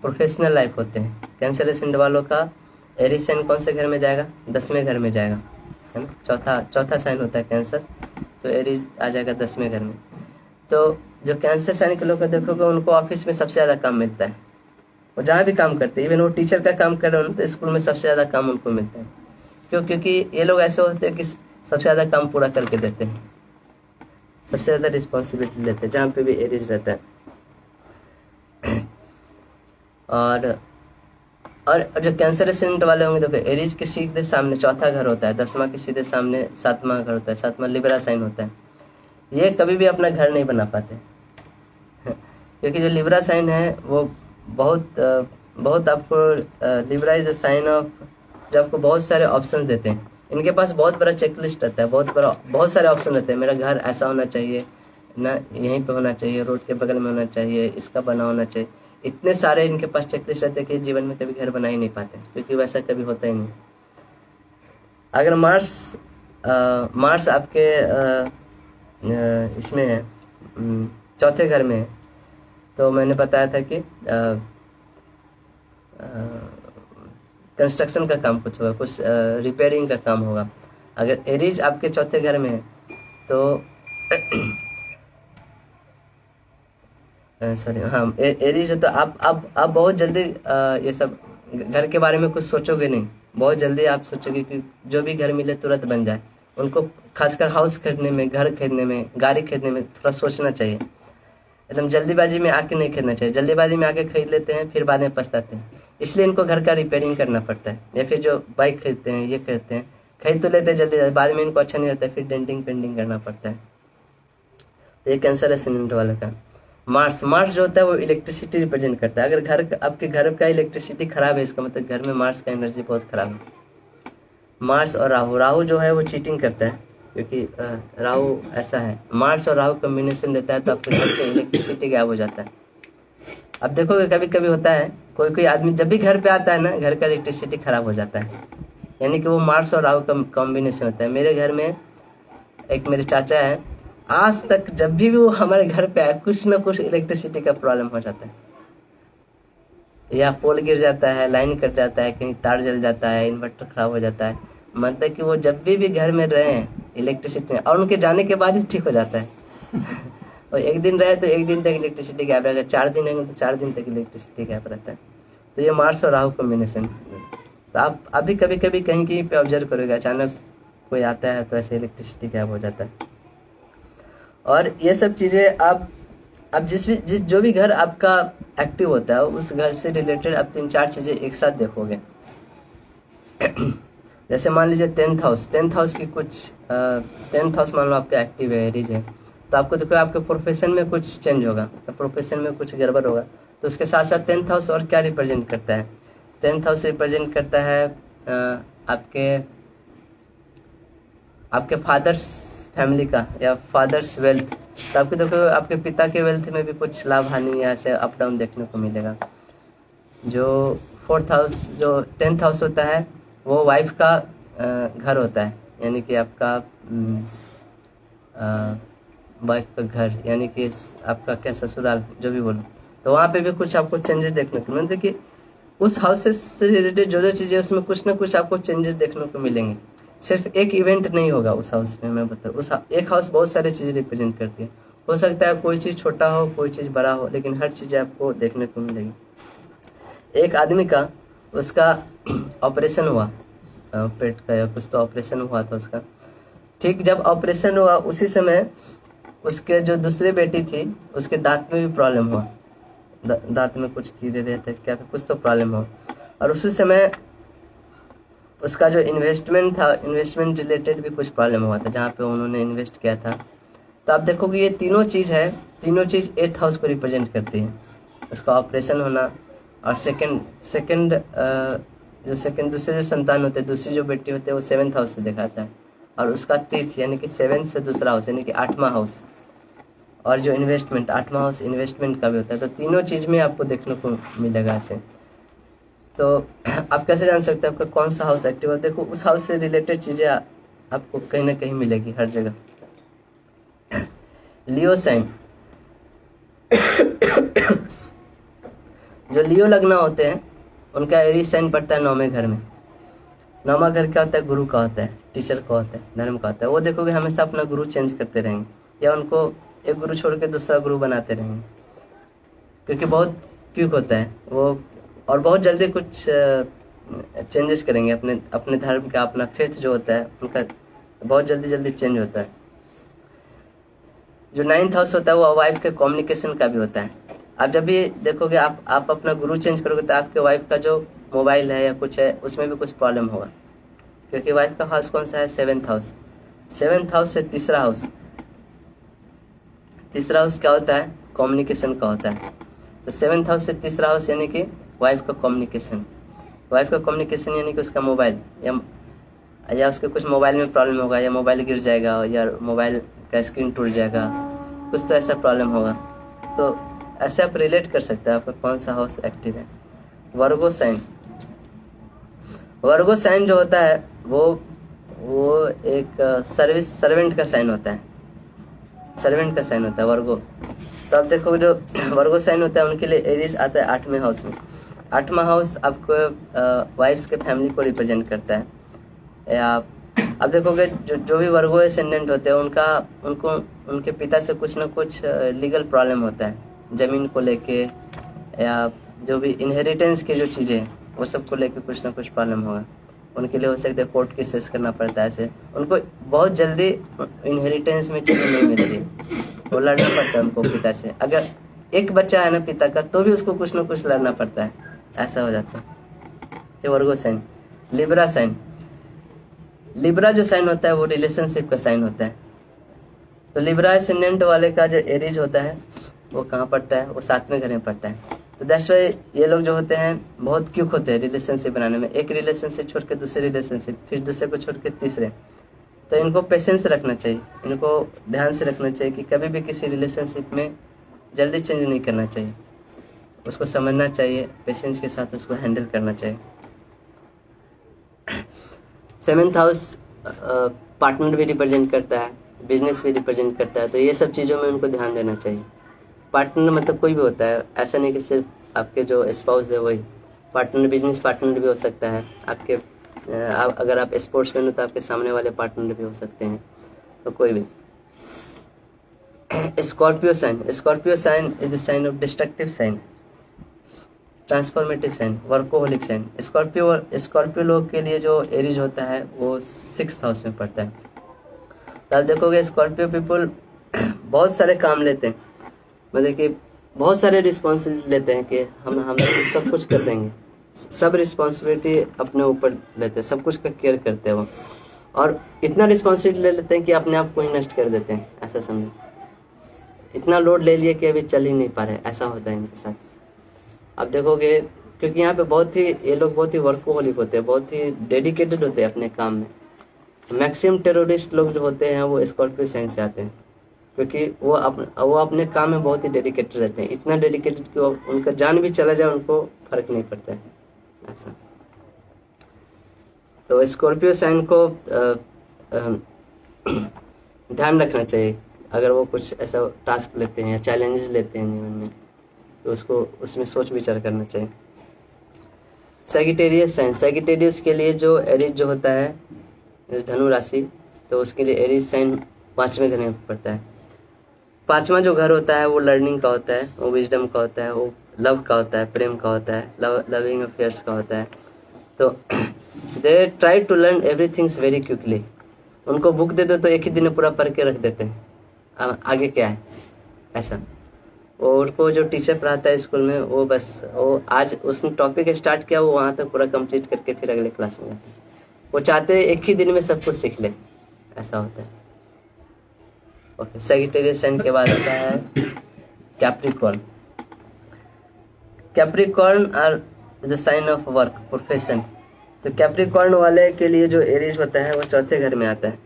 प्रोफेशनल लाइफ होते हैं, कैंसर एसेंडेंट वालों का एरिस साइन कौन से घर में जाएगा, 10वें घर में जाएगा, है ना। चौथा साइन होता है कैंसर, तो एरिस आ जाएगा 10वें घर में। तो जो कैंसर साइन के लोग देखोगे उनको ऑफिस में सबसे ज़्यादा काम मिलता है, वो जहाँ भी काम करते हैं, इवन वो टीचर का काम कर रहे हो तो स्कूल में सबसे ज़्यादा काम उनको मिलता है। क्यों? क्योंकि ये लोग ऐसे होते हैं कि सबसे ज़्यादा काम पूरा करके देते हैं, सबसे ज़्यादा रिस्पॉन्सिबिलिटी लेते हैं जहाँ पे भी एरिज रहता है। और जो कैंसर एसेंडेंट वाले होंगे देखो, एरिज के सीधे सामने चौथा घर होता है, 10वां के सीधे सामने 7वां घर होता है, 7वां लिब्रा साइन होता है। ये कभी भी अपना घर नहीं बना पाते क्योंकि जो लिब्रा साइन है वो बहुत आपको, Libra is a sign of जो आपको बहुत सारे ऑप्शन देते हैं। इनके पास बहुत बड़ा चेकलिस्ट रहता है, बहुत सारे ऑप्शन रहते हैं। मेरा घर ऐसा होना चाहिए ना, यहीं पे होना चाहिए, रोड के बगल में होना चाहिए, इसका बना होना चाहिए। इतने सारे इनके पास चेकलिस्ट रहते हैं कि जीवन में कभी घर बना ही नहीं पाते, क्योंकि वैसा कभी होता ही नहीं। अगर मार्स आपके इसमें है, चौथे घर में है, तो मैंने बताया था कि कंस्ट्रक्शन का काम कुछ होगा, कुछ रिपेयरिंग का काम होगा। अगर एरीज आपके चौथे घर में है तो सॉरी हाँ, एरीज है तो आप बहुत जल्दी ये सब घर के बारे में कुछ सोचोगे नहीं, बहुत जल्दी आप सोचोगे कि जो भी घर मिले तुरंत बन जाए। उनको खासकर हाउस खरीदने में, घर खरीदने में, गाड़ी खरीदने में थोड़ा सोचना चाहिए। एकदम जल्दीबाजी में आके नहीं खरीदना चाहिए। जल्दीबाजी में आके खरीद लेते हैं फिर बाद में पछताते हैं, इसलिए इनको घर का रिपेयरिंग करना पड़ता है। या फिर जो बाइक खरीदते हैं, ये करते हैं, खरीद तो लेते हैं जल्दी, बाद में इनको अच्छा नहीं लगता है, फिर डेंटिंग पेंटिंग करना पड़ता है। तो ये कैंसर एसेंडेंट वाले का मार्स जो होता है वो इलेक्ट्रिसिटी रिप्रेजेंट करता है। अगर आपके घर का इलेक्ट्रिसिटी खराब है, इसका मतलब घर में मार्स का एनर्जी बहुत खराब है। मार्स और राहु जो है वो चीटिंग करता है, क्योंकि राहु ऐसा है, मार्स और राहु कॉम्बिनेशन देता है तो आपके घर से इलेक्ट्रिसिटी गायब हो जाता है। अब देखोगे कभी कभी होता है, कोई आदमी जब भी घर पे आता है ना, घर का इलेक्ट्रिसिटी खराब हो जाता है, यानी कि वो मार्स और राहु का कॉम्बिनेशन होता है। मेरे घर में एक मेरे चाचा है, आज तक जब भी वो हमारे घर पे आए कुछ ना कुछ इलेक्ट्रिसिटी का प्रॉब्लम हो जाता है, या पोल गिर जाता है, लाइन कट जाता है, कहीं तार जल जाता है, इन्वर्टर खराब हो जाता है। मतलब कि वो जब भी घर में रहे हैं इलेक्ट्रिसिटी, और उनके जाने के बाद ही ठीक हो जाता है और एक दिन रहे तो एक दिन तक इलेक्ट्रिसिटी गैप रहेगा, 4 दिन रहेंगे तो 4 दिन तक इलेक्ट्रिसिटी गैप रहता है। तो ये मार्स और राहु कॉम्बिनेशन। तो आप अभी कभी कभी कहीं पे ऑब्जर्व करोगे, अचानक कोई आता है तो ऐसे इलेक्ट्रिसिटी गायब हो जाता है। और ये सब चीज़ें आप जिस जो भी घर आपका एक्टिव होता है उस घर से रिलेटेड आप 3-4 चीज़ें एक साथ देखोगे। जैसे मान लीजिए 10th हाउस की कुछ 10th हाउस मान लो आपका एक्टिव है, एरीज है, तो आपको देखो आपके प्रोफेशन में कुछ चेंज होगा, प्रोफेशन में कुछ गड़बड़ होगा। तो उसके साथ साथ 10th हाउस और क्या रिप्रेजेंट करता है? 10th हाउस रिप्रेजेंट करता है आपके फादर्स फैमिली का या फादर्स वेल्थ। तो आपको देखो आपके पिता के वेल्थ में भी कुछ लाभ हानि या ऐसे अप डाउन देखने को मिलेगा। जो 4th हाउस जो 10th हाउस होता है वो वाइफ का घर होता है, यानी कि आपका वाइफ का घर, यानी कि आपका क्या ससुराल जो भी बोलो। तो वहाँ पे भी कुछ आपको चेंजेस देखने को मिलते कि उस हाउस से रिलेटेड जो चीज़ें उसमें कुछ ना कुछ आपको चेंजेस देखने को मिलेंगे। सिर्फ एक इवेंट नहीं होगा उस हाउस में, मैं बताऊँ उस एक हाउस बहुत सारी चीज़ें रिप्रेजेंट करती है। हो सकता है कोई चीज़ छोटा हो कोई चीज़ बड़ा हो, लेकिन हर चीज़ आपको देखने को मिलेगी। एक आदमी का उसका ऑपरेशन हुआ पेट का या कुछ तो ऑपरेशन हुआ था उसका। ठीक जब ऑपरेशन हुआ उसी समय उसके जो दूसरी बेटी थी उसके दांत में भी प्रॉब्लम हुआ, दांत में कुछ कीड़े रहते क्या था, कुछ तो प्रॉब्लम हुआ। और उसी समय उसका जो इन्वेस्टमेंट था, इन्वेस्टमेंट रिलेटेड भी कुछ प्रॉब्लम हुआ था जहाँ पे उन्होंने इन्वेस्ट किया था। तो आप देखोगे ये तीनों चीज़ है, तीनों चीज़ 8th हाउस को रिप्रेजेंट करती है। उसका ऑपरेशन होना और सेकंड दूसरे जो संतान होते हैं, दूसरी जो बेटी होते हैं वो 7th हाउस से दिखाता है। और उसका तीर्थ यानी कि 7 से दूसरा हाउस यानी कि 8वां हाउस। और जो इन्वेस्टमेंट 8वां हाउस इन्वेस्टमेंट का भी होता है। तो तीनों चीज़ में आपको देखने को मिलेगा ऐसे। तो आप कैसे जान सकते हैं आपका कौन सा हाउस एक्टिव है? देखो उस हाउस से रिलेटेड चीज़ें आपको कहीं ना कहीं मिलेगी हर जगह। लियो साइन जो लियो लग्न होते हैं उनका एरीज साइन पड़ता है 9वें घर में। 9वां घर क्या होता है? गुरु का होता है, टीचर का होता है, धर्म का होता है। वो देखोगे हमेशा अपना गुरु चेंज करते रहेंगे या उनको एक गुरु छोड़ के दूसरा गुरु बनाते रहेंगे, क्योंकि बहुत क्विक होता है वो और बहुत जल्दी कुछ चेंजेस करेंगे अपने धर्म का, अपना फेथ जो होता है उनका बहुत जल्दी चेंज होता है। जो 9th हाउस होता है वो वाइफ के कम्युनिकेशन का भी होता है। आप जब भी देखोगे आप अपना गुरु चेंज करोगे तो आपके वाइफ का जो मोबाइल है या कुछ है उसमें भी कुछ प्रॉब्लम होगा, क्योंकि वाइफ का हाउस कौन सा है? 7th house. 7th हाउस से तीसरा हाउस क्या होता है? कम्युनिकेशन का होता है। तो 7th हाउस से तीसरा हाउस यानी कि वाइफ का कम्युनिकेशन। वाइफ का कम्युनिकेशन यानी कि उसका मोबाइल या उसके कुछ मोबाइल में प्रॉब्लम होगा, या मोबाइल गिर जाएगा, या मोबाइल का स्क्रीन टूट जाएगा, कुछ तो ऐसा प्रॉब्लम होगा। तो ऐसे आप रिलेट कर सकते हैं आपका कौन सा हाउस एक्टिव है। वर्गो साइन जो होता है वो एक सर्वेंट का साइन होता है, वर्गो। तो आप देखो जो वर्गो साइन होता है उनके लिए एरीज आता है 8वें हाउस में। 8वां हाउस आपको वाइफ्स के फैमिली को रिप्रेजेंट करता है। या आप देखोगे जो भी वर्गो असेंडेंट होते हैं उनको उनके पिता से कुछ ना कुछ लीगल प्रॉब्लम होता है, ज़मीन को लेके या जो भी इनहेरिटेंस की जो चीज़ें वो सब को लेके कुछ ना कुछ प्रॉब्लम होगा। उनके लिए हो सकता है कोर्ट केसेस करना पड़ता है, ऐसे उनको बहुत जल्दी इनहेरिटेंस में चीज़ें नहीं मिलती, वो लड़ना पड़ता है उनको पिता से। अगर एक बच्चा है ना पिता का तो भी उसको कुछ ना कुछ लड़ना पड़ता है, ऐसा हो जाता है। ये वर्गो साइन। लिब्रा जो साइन होता है वो रिलेशनशिप का साइन होता है। तो लिब्रा एसेंडेंट वाले का जो एरीज होता है वो कहाँ पड़ता है? वो 7वें घर में पड़ता है। तो दैट्स वाई ये लोग जो होते हैं बहुत क्विक होते हैं रिलेशनशिप बनाने में। एक रिलेशनशिप छोड़ के दूसरे रिलेशनशिप, फिर दूसरे को छोड़ के तीसरे। तो इनको पेशेंस रखना चाहिए, इनको ध्यान से रखना चाहिए कि कभी भी किसी रिलेशनशिप में जल्दी चेंज नहीं करना चाहिए, उसको समझना चाहिए, पेशेंस के साथ उसको हैंडल करना चाहिए। 7th हाउस पार्टनर भी रिप्रेजेंट करता है, बिजनेस भी रिप्रेजेंट करता है। तो ये सब चीज़ों में उनको ध्यान देना चाहिए। पार्टनर मतलब कोई भी होता है, ऐसा नहीं कि सिर्फ आपके जो स्पाउस है वही पार्टनर, बिजनेस पार्टनर भी हो सकता है आपके। अगर आप स्पोर्ट्समैन हो तो आपके सामने वाले पार्टनर भी हो सकते हैं, तो कोई भी। Scorpio sign is the sign of destructive sign. Transformative sign, workaholic sign. Scorpio लोग के लिए जो एरीज होता है वो 6th हाउस में पड़ता है। तो आप देखोगे स्कॉर्पियो पीपल बहुत सारे काम लेते हैं, मतलब कि बहुत सारे रिस्पॉन्सिबिलिटी लेते हैं कि हम सब कुछ कर देंगे, सब रिस्पॉन्सिबिलिटी अपने ऊपर लेते हैं, सब कुछ का केयर करते हैं वो, और इतना रिस्पॉन्सिबिलिटी ले लेते हैं कि अपने आप को ही नष्ट कर देते हैं। ऐसा समझो, इतना लोड ले लिए कि अभी चल ही नहीं पा रहे, ऐसा होता है इनके साथ। आप देखोगे क्योंकि यहाँ पे ये लोग बहुत ही वर्कोहोलिक होते हैं, बहुत ही डेडिकेटेड होते हैं अपने काम में। मैक्सिमम टेररिस्ट लोग जो होते हैं वो स्कॉर्पियो साइन से आते हैं, क्योंकि वो अपने काम में बहुत ही डेडिकेटेड रहते हैं, इतना डेडिकेटेड कि उनका जान भी चला जाए उनको फर्क नहीं पड़ता है ऐसा। तो स्कॉर्पियो साइन को ध्यान रखना चाहिए अगर वो कुछ ऐसा टास्क लेते हैं या चैलेंजेस लेते हैं जीवन में, तो उसको उसमें सोच विचार करना चाहिए। सैगिटेरियस साइन, सैगिटेरियस के लिए जो एरीज जो होता है धनु राशि, तो उसके लिए एरीज साइन 5वें घर में पड़ता है। 5वां जो घर होता है वो लर्निंग का होता है, वो विजडम का होता है, वो लव का होता है, प्रेम का होता है, लविंग अफेयर्स का होता है। तो they try to learn everythings very quickly. उनको बुक दे दो तो एक ही दिन में पूरा पढ़ के रख देते हैं, आगे क्या है ऐसा। और उनको जो टीचर पढ़ाता है स्कूल में, वो बस वो आज उसने टॉपिक स्टार्ट किया, वो वहाँ तक पूरा कंप्लीट करके फिर अगले क्लास में जाते हैं। वो चाहते हैं एक ही दिन में सब कुछ सीख ले, ऐसा होता है। ओके, सैगिटेरियस साइन के बाद आता है Capricorn. Capricorn are the sign of work, profession. तो कैप्रिकॉर्न वाले के लिए जो एरीज होता है वो 4थे घर में आता है।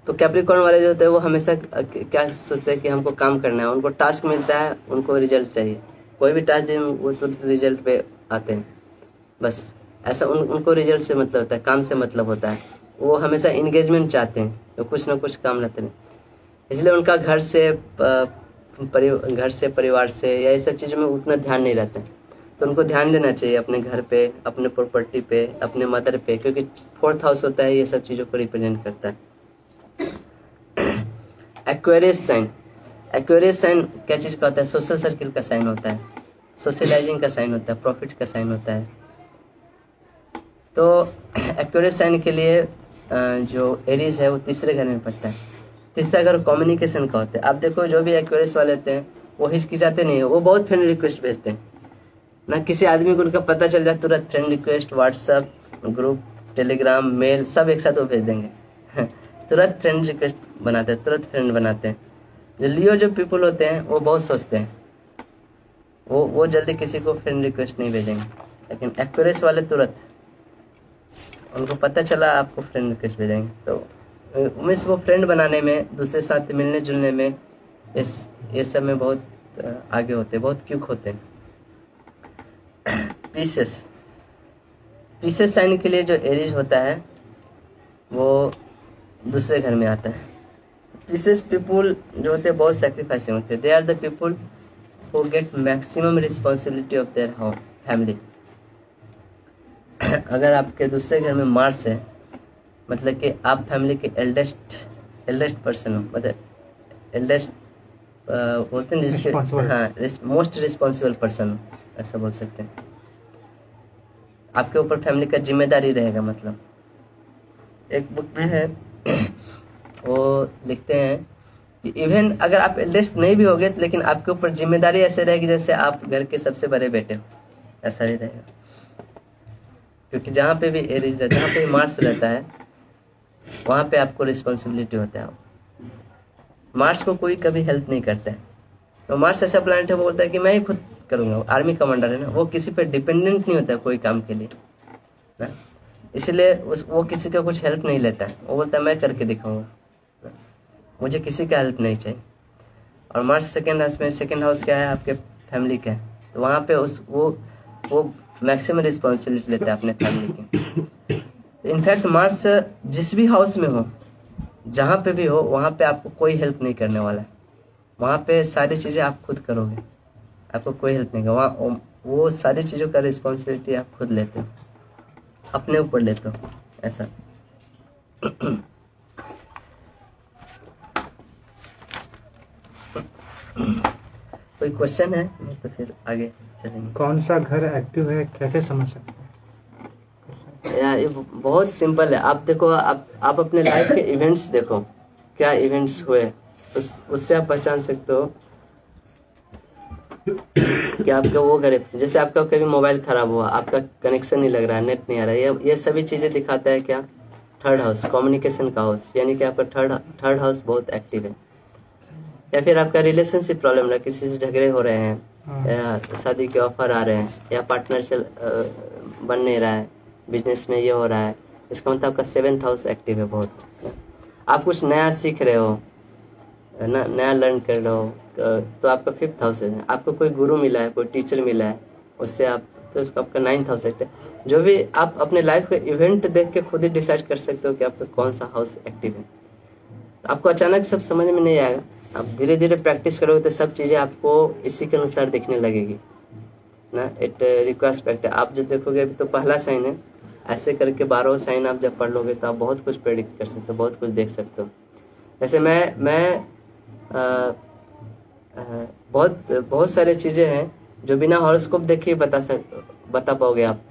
तो कैप्रिकॉर्न वाले जो होते हैं वो हमेशा क्या सोचते हैं कि हमको काम करना है, उनको टास्क मिलता है, उनको रिजल्ट चाहिए, कोई भी टास्क दें वो तो रिजल्ट पे आते हैं बस। ऐसा उनको रिजल्ट से मतलब होता है, काम से मतलब होता है। वो हमेशा इंगेजमेंट चाहते हैं, तो कुछ ना कुछ काम लाते हैं। इसलिए उनका घर से परिवार से या ये सब चीज़ों में उतना ध्यान नहीं रहता है। तो उनको ध्यान देना चाहिए अपने घर पे, अपने प्रॉपर्टी पे, अपने मदर पे, क्योंकि 4th हाउस होता है ये सब चीज़ों को रिप्रेजेंट करता है। एक्वेरियस साइन, एक्वेरियस साइन क्या चीज़ का होता है? सोशल सर्किल का साइन होता है, सोशलाइजिंग का साइन होता है, प्रॉफिट का साइन होता है। तो एक्वेरियस साइन के लिए जो एरीज है वो 3रे घर में पड़ता है। 3रा घर कम्युनिकेशन का होता है। आप देखो जो भी एक्वेरियस वाले होते हैं वो हिचकिचाते नहीं है, वो बहुत फ्रेंड रिक्वेस्ट भेजते हैं ना, किसी आदमी को उनका पता चल जाए तुरंत friend request, WhatsApp group, Telegram, mail सब एक साथ वो भेज देंगे तुरंत फ्रेंड रिक्वेस्ट बनाते हैं, तुरंत फ्रेंड बनाते हैं। जो लियो जो पीपल होते हैं वो बहुत सोचते हैं, वो जल्दी किसी को फ्रेंड रिक्वेस्ट नहीं भेजेंगे, लेकिन एक्वेरियस वाले तुरंत उनको पता चला आपको फ्रेंड रिक्वेस्ट भेजेंगे। तो मीन्स वो फ्रेंड बनाने में, दूसरे साथ मिलने जुलने में, ये सब में बहुत आगे होते हैं, बहुत क्विक होते हैं। पीसेस साइन के लिए जो एरीज होता है वो 2रे घर में आता है। पीसेस पीपल जो होते हैं बहुत सेक्रीफाइसिंग होते हैं। They are the people who get maximum responsibility of their family. अगर आपके 2रे घर में मार्स है, मतलब कि आप फैमिली के एल्डेस्ट पर्सन हो, मतलब एल्डेस्ट होते हैं जिसके, हाँ, मोस्ट रिस्पॉन्सिबल पर्सन हो, ऐसा बोल सकते हैं। आपके ऊपर फैमिली का जिम्मेदारी रहेगा। मतलब एक बुक में है वो लिखते हैं कि इवन अगर आप एल्डेस्ट नहीं भी होगे लेकिन आपके ऊपर जिम्मेदारी ऐसे रहेगी जैसे आप घर के सबसे बड़े बेटे हो, ऐसा ही रहेगा। क्योंकि जहाँ पे भी एरीज रहता है, जहाँ पे मार्स रहता है वहाँ पे आपको रिस्पॉन्सिबिलिटी होता है। मार्स को कोई कभी हेल्प नहीं करता है। तो मार्स ऐसा प्लैनेट है, वो बोलता है कि मैं ही खुद करूँगा। आर्मी कमांडर है ना, वो किसी पे डिपेंडेंट नहीं होता है कोई काम के लिए ना, इसलिए वो किसी का कुछ हेल्प नहीं लेता है। वो बोलता है मैं करके दिखाऊंगा, मुझे किसी का हेल्प नहीं चाहिए। और मार्स सेकेंड हाउस में, सेकेंड हाउस क्या है आपके फैमिली का है, तो वहाँ पे वो मैक्सिमम रिस्पॉन्सिबिलिटी लेता है अपने फैमिली की। इनफैक्ट मार्स जिस भी हाउस में हो, जहाँ पे भी हो, वहाँ पे आपको कोई हेल्प नहीं करने वाला है। वहाँ पे सारी चीज़ें आप खुद करोगे, आपको कोई हेल्प नहीं करेगा। वहाँ वो सारी चीज़ों का रिस्पॉन्सिबिलिटी आप खुद लेते हो, अपने ऊपर लेते हो, ऐसा। कोई क्वेश्चन है नहीं तो फिर आगे चलेंगे। कौन सा घर एक्टिव है कैसे समझ सकते हैं? यार ये बहुत सिंपल है। आप देखो, आप अपने लाइफ के इवेंट्स देखो, क्या इवेंट्स हुए उससे आप पहचान सकते हो कि आपका वो घर है। जैसे आपका कभी मोबाइल खराब हुआ, आपका कनेक्शन नहीं लग रहा है, नेट नहीं आ रहा है, ये सभी चीज़ें दिखाता है क्या? थर्ड हाउस, कम्युनिकेशन का हाउस, यानी कि आपका थर्ड हाउस बहुत एक्टिव है। या फिर आपका रिलेशनशिप प्रॉब्लम रहा, किसी से झगड़े हो रहे हैं, या शादी के ऑफर आ रहे हैं, या पार्टनर से बन नहीं रहा है, बिजनेस में ये हो रहा है, इसका मतलब आपका 7th हाउस एक्टिव है बहुत। आप कुछ नया सीख रहे हो, नया लर्न कर रहे हो, तो आपका 5th हाउस है। आपको कोई गुरु मिला है, कोई टीचर मिला है, उससे आप, तो उसका आपका 9th हाउस एक्टिव है। जो भी आप अपने लाइफ के इवेंट देख के खुद ही डिसाइड कर सकते हो कि आपका कौन सा हाउस एक्टिव है। आपको अचानक सब समझ में नहीं आएगा, आप धीरे धीरे प्रैक्टिस करोगे तो सब चीज़ें आपको इसी के अनुसार दिखने लगेगी ना। It requires practice. आप जो देखोगे अभी तो पहला साइन है, ऐसे करके 12 साइन आप जब पढ़ लोगे तो आप बहुत कुछ प्रेडिक्ट कर सकते हो, बहुत कुछ देख सकते हो। जैसे मैं बहुत सारे चीज़ें हैं जो बिना हॉरोस्कोप देखे बता पाओगे आप।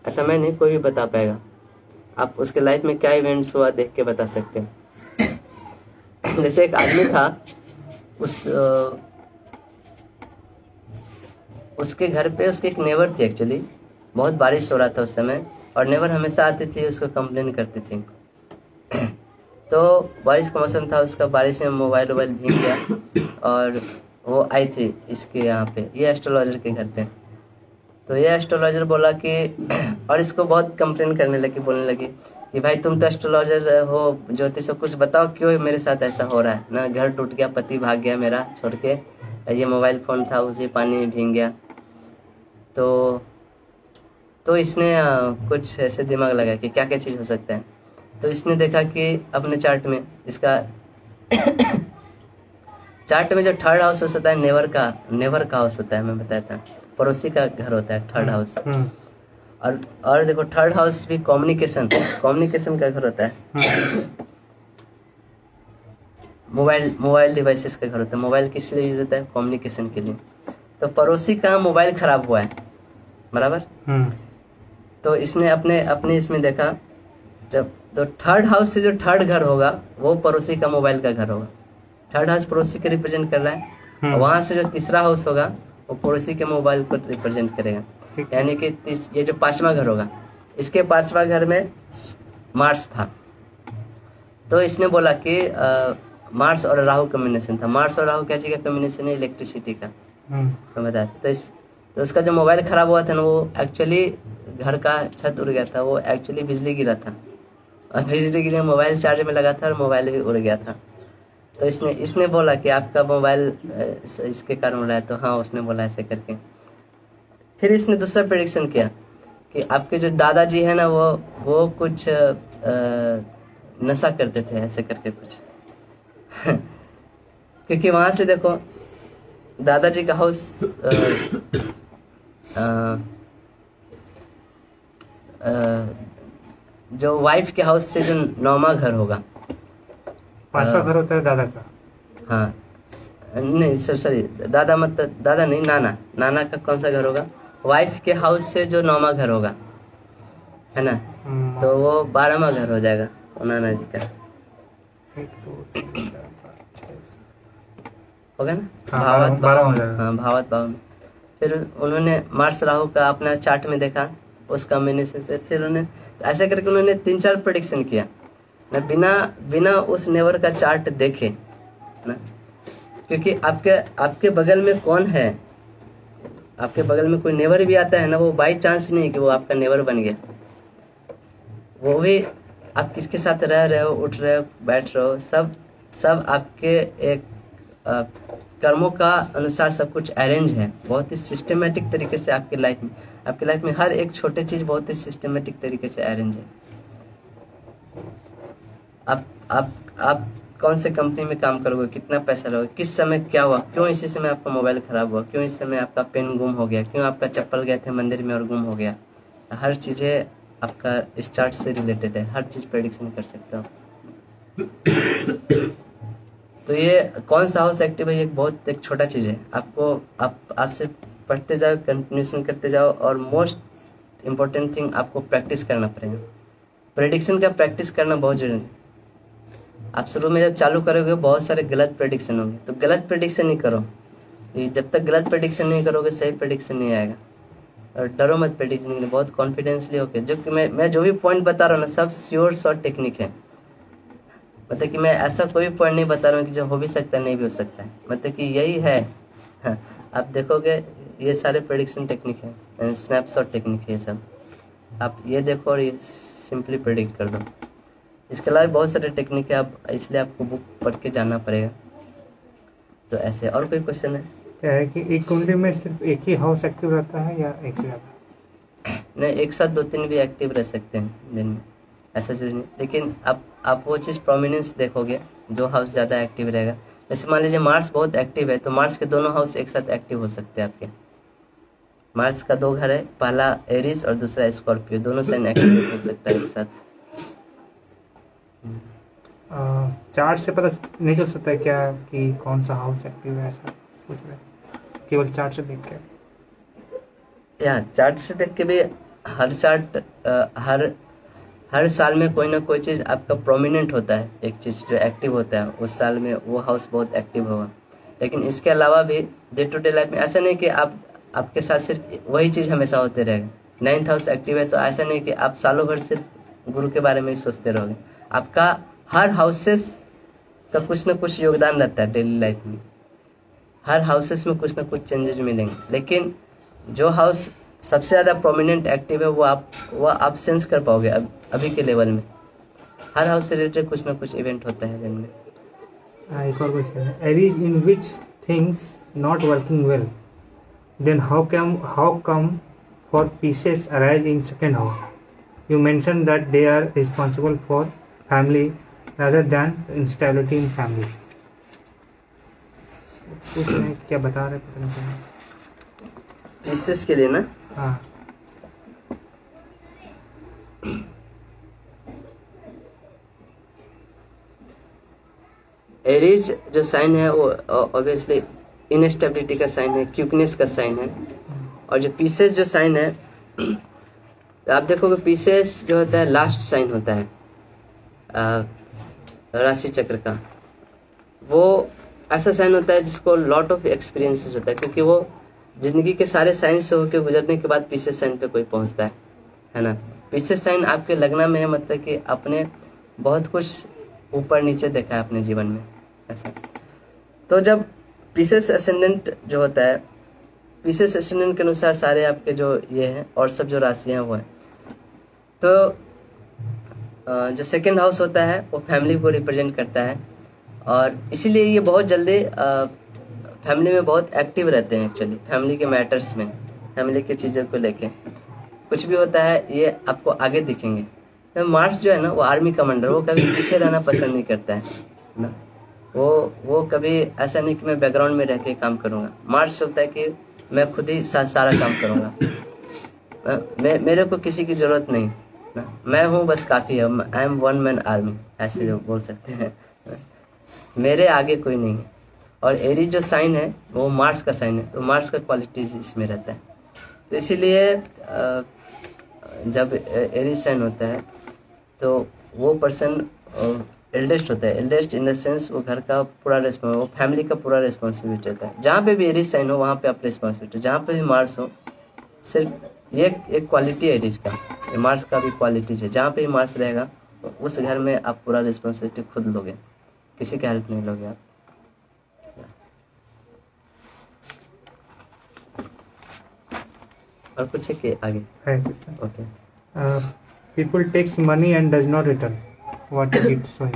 ऐसा मैं नहीं, कोई भी बता पाएगा। आप उसके लाइफ में क्या इवेंट्स हुआ देख के बता सकते हैं। जैसे एक आदमी था, उसके घर पे उसकी एक नेबर थी। एक्चुअली बहुत बारिश हो रहा था उस समय, और नेबर हमेशा आती थी, उसको कंप्लेन करती थी। तो बारिश का मौसम था, उसका बारिश में मोबाइल भीग गया, और वो आई थी इसके यहाँ पे, ये एस्ट्रोलॉजर के घर पे। तो ये एस्ट्रोलॉजर बोला कि और इसको बहुत कंप्लेन करने लगी, बोलने लगी कि भाई तुम तो एस्ट्रोलॉजर हो, ज्योतिष हो, कुछ बताओ क्यों मेरे साथ ऐसा हो रहा है ना। घर टूट गया, पति भाग गया मेरा छोड़ के, ये मोबाइल फ़ोन था उसी पानी में भीग गया। तो इसने कुछ ऐसे दिमाग लगा कि क्या क्या चीज़ हो सकता है। तो इसने देखा कि अपने चार्ट में, इसका चार्ट में जो थर्ड हाउस होता है नेवर का हाउस होता है, मैं बताया था, पड़ोसी का घर होता है थर्ड हाउस। और देखो थर्ड हाउस भी कम्युनिकेशन का घर होता है। मोबाइल डिवाइसेस का घर होता है। मोबाइल किस लिए यूज होता है? कम्युनिकेशन के लिए। तो पड़ोसी का मोबाइल खराब हुआ है, बराबर। तो इसने अपने इसमें देखा, तो थर्ड हाउस से जो थर्ड घर होगा वो पड़ोसी का मोबाइल का घर होगा। थर्ड हाउस पड़ोसी को रिप्रेजेंट कर रहा है, और वहां से जो तीसरा हाउस होगा वो पड़ोसी के मोबाइल को रिप्रेजेंट करेगा। यानी कि ये जो 5वां घर होगा, इसके 5वां घर में मार्स था। तो इसने बोला कि मार्स और राहु कॉम्बिनेशन था। मार्स और राहु क्या चीज का कॉम्बिनेशन है? इलेक्ट्रिसिटी का। तो बताया तो उसका जो मोबाइल खराब हुआ था ना, वो एक्चुअली घर का छत उड़ गया था, वो एक्चुअली बिजली गिरा था, और बिजली गिरे मोबाइल चार्ज में लगा था और मोबाइल भी उड़ गया था। तो इसने बोला कि आपका मोबाइल इसके कारण उड़ा है। तो हाँ, उसने बोला ऐसे करके। फिर इसने दूसरा प्रेडिक्शन किया कि आपके जो दादाजी है ना, वो कुछ नशा करते थे, ऐसे करके कुछ। क्योंकि वहां से देखो दादाजी का हाउस जो वाइफ के हाउस से जो 9वां घर होगा, 5वां घर होता है दादा का। हाँ नहीं सॉरी, दादा मतलब दादा नहीं, नाना का कौन सा घर होगा? वाइफ के हाउस से जो 9वां घर होगा, है ना, तो वो 12वां घर हो जाएगा नाना जी का, होगा ना। भावत भाव। फिर उन्होंने मार्स राहु का अपना चार्ट में देखा, उस कॉम्बिनेशन से फिर उन्होंने ऐसे करके उन्होंने 3-4 प्रेडिक्शन किया ना, बिना उस नेवर का चार्ट देखे ना। क्योंकि आपके बगल में कौन है, आपके बगल में कोई नेवर भी आता है ना, वो बाई चांस नहीं कि वो आपका नेवर बन गया। वो भी आप किसके साथ रह रहे हो, उठ रहे हो, बैठ रहे हो, सब आपके एक कर्मों का अनुसार सब कुछ अरेंज है। बहुत ही सिस्टमेटिक तरीके से आपके लाइफ में हर एक छोटे चीज बहुत ही सिस्टमेटिक तरीके से अरेंज है। आप कौन से कंपनी में काम करोगे, कितना पैसा लोगे, किस समय क्या हुआ, क्यों इसी समय आपका मोबाइल खराब हुआ, क्यों इस समय आपका पेन गुम हो गया, क्यों आपका चप्पल गए थे मंदिर में और गुम हो गया, हर चीजें आपका इस चार्ट से रिलेटेड है। हर चीज प्रेडिक्शन कर सकते हो। तो ये कौन सा हाउस एक्टिव है, ये बहुत एक छोटा चीज़ है। आप सिर्फ पढ़ते जाओ, कंटिन्यूशन करते जाओ, और मोस्ट इम्पोर्टेंट थिंग आपको प्रैक्टिस करना पड़ेगा। प्रेडिक्शन का प्रैक्टिस करना बहुत जरूरी है। आप शुरू में जब चालू करोगे बहुत सारे गलत प्रेडिक्शन होंगे, तो गलत प्रेडिक्शन नहीं करो। ये जब तक गलत प्रेडिक्शन नहीं करोगे सही प्रेडिक्शन नहीं आएगा। और डरो मत प्रेडिक्शन के लिए, बहुत कॉन्फिडेंसली होके, जो कि मैं जो भी पॉइंट बता रहा हूँ ना, सब श्योर शॉर्ट टेक्निक है। मतलब कि मैं ऐसा कोई भी पॉइंट नहीं बता रहा हूँ कि जो हो भी सकता है नहीं भी हो सकता है, मतलब कि यही है। हाँ, आप देखोगे ये सारे प्रेडिक्शन टेक्निक है, स्नैपशॉट टेक्निक है ये सब। आप ये देखो और ये सिंपली प्रेडिक्ट कर दो। इसके अलावा बहुत सारे टेक्निक है, आप इसलिए आपको बुक पढ़ के जानना पड़ेगा। तो ऐसे और कोई क्वेश्चन है? क्या है कि एक कुंडली में सिर्फ एक ही हाउस एक्टिव रहता है या एक से ज़्यादा? नहीं, एक साथ 2-3 भी एक्टिव रह सकते हैं दिन में, ऐसा जरूरी नहीं। लेकिन आप वो चीज़ प्रोमिनेंस देखोगे, जो हाउस ज़्यादा एक्टिव रहेगा। जैसे मान लीजिए मार्स बहुत एक्टिव है, तो मार्स के दोनों हाउस एक साथ एक्टिव हो सकते हैं आपके। मार्स का 2 घर है, पहला एरीज और दूसरा स्कॉर्पियो, दोनों साइन एक्टिव हो सकता है एक साथ। चार्ट से पता नहीं चल सकता है क्या कि कौन सा हाउस एक्टिव है, ऐसा पूछ रहे हैं? केवल चार्ट से देख के? या चार्ट से देख के भी हर चार्ट हर साल में कोई ना कोई चीज़ आपका प्रोमिनेंट होता है, एक चीज़ जो एक्टिव होता है उस साल में वो हाउस बहुत एक्टिव होगा। लेकिन इसके अलावा भी डे टू डे लाइफ में ऐसा नहीं कि आपके साथ सिर्फ वही चीज़ हमेशा होते रहेगा। 9th हाउस एक्टिव है तो ऐसा नहीं कि आप सालों भर सिर्फ गुरु के बारे में ही सोचते रहोगे। आपका हर हाउसेस का कुछ ना कुछ योगदान रहता है डेली लाइफ में। हर हाउसेस में कुछ ना कुछ चेंजेस मिलेंगे, लेकिन जो हाउस सबसे ज़्यादा प्रोमिनेंट एक्टिव है वो आप सेंस कर पाओगे अभी के लेवल में। हर हाउस से रिलेटेड कुछ ना कुछ इवेंट होता है दिन में। एक और क्वेश्चन है, Aries in which things not working well, then how come for Pisces arise in second house? You mention that they are responsible for family rather than instability in family. कुछ नहीं, क्या बता रहे पता नहीं चला। पीसेस के लिए ना, हाँ, एरीज जो साइन है वो ऑब्वियसली इनस्टेबिलिटी का साइन है, क्विकनेस का साइन है। और जो पीसेस जो साइन है, आप देखोगे पीसेस जो होता है लास्ट साइन होता है राशि चक्र का। वो ऐसा साइन होता है जिसको लॉट ऑफ एक्सपीरियंसेस होता है, क्योंकि वो जिंदगी के सारे साइन से होकर गुजरने के बाद पीसेस साइन पे कोई पहुंचता है ना। पीसेस साइन आपके लगना में है, मतलब कि आपने बहुत कुछ ऊपर नीचे देखा है अपने जीवन में ऐसा। तो जब पीसेस असेंडेंट जो होता है, पीसेस असेंडेंट के अनुसार सारे आपके जो ये हैं और सब जो राशियाँ वो हैं, तो जो सेकेंड हाउस होता है वो फैमिली को रिप्रेजेंट करता है। और इसीलिए ये बहुत जल्दी फैमिली में बहुत एक्टिव रहते हैं। एक्चुअली फैमिली के मैटर्स में, फैमिली की चीज़ों को लेके कुछ भी होता है ये आपको आगे दिखेंगे। तो मार्स जो है ना वो आर्मी कमांडर, वो कभी पीछे रहना पसंद नहीं करता है ना। वो कभी ऐसा नहीं कि मैं बैकग्राउंड में रह के काम करूँगा। मार्स सोचता है कि मैं खुद ही सारा काम करूँगा, मेरे को किसी की ज़रूरत नहीं ना, मैं हूँ बस काफ़ी है, I am one man army, ऐसे जो बोल सकते हैं, मेरे आगे कोई नहीं है। और एरीज जो साइन है वो मार्स का साइन है, तो मार्स का क्वालिटीज इसमें रहता है। तो इसीलिए जब एरीज साइन होता है तो वो पर्सन एल्डेस्ट होता है। एल्डेस्ट इन द सेंस वो घर का पूरा वो फैमिली का पूरा रिस्पॉन्सिबिलिटी रहता है। जहाँ पे भी एरीज साइन हो वहाँ पे आप रिस्पॉन्सिबिलिटी, जहाँ पे भी मार्स हो, सिर्फ ये एक क्वालिटी है एरीज का, मार्स का भी क्वालिटीज है। जहाँ पे भी मार्स रहेगा उस घर में आप पूरा रिस्पॉन्सिबिलिटी खुद लोगे, किसी का हेल्प नहीं लोगे आप। और कुछ है कि आगे? Okay. People takes money and does not return, what is it showing?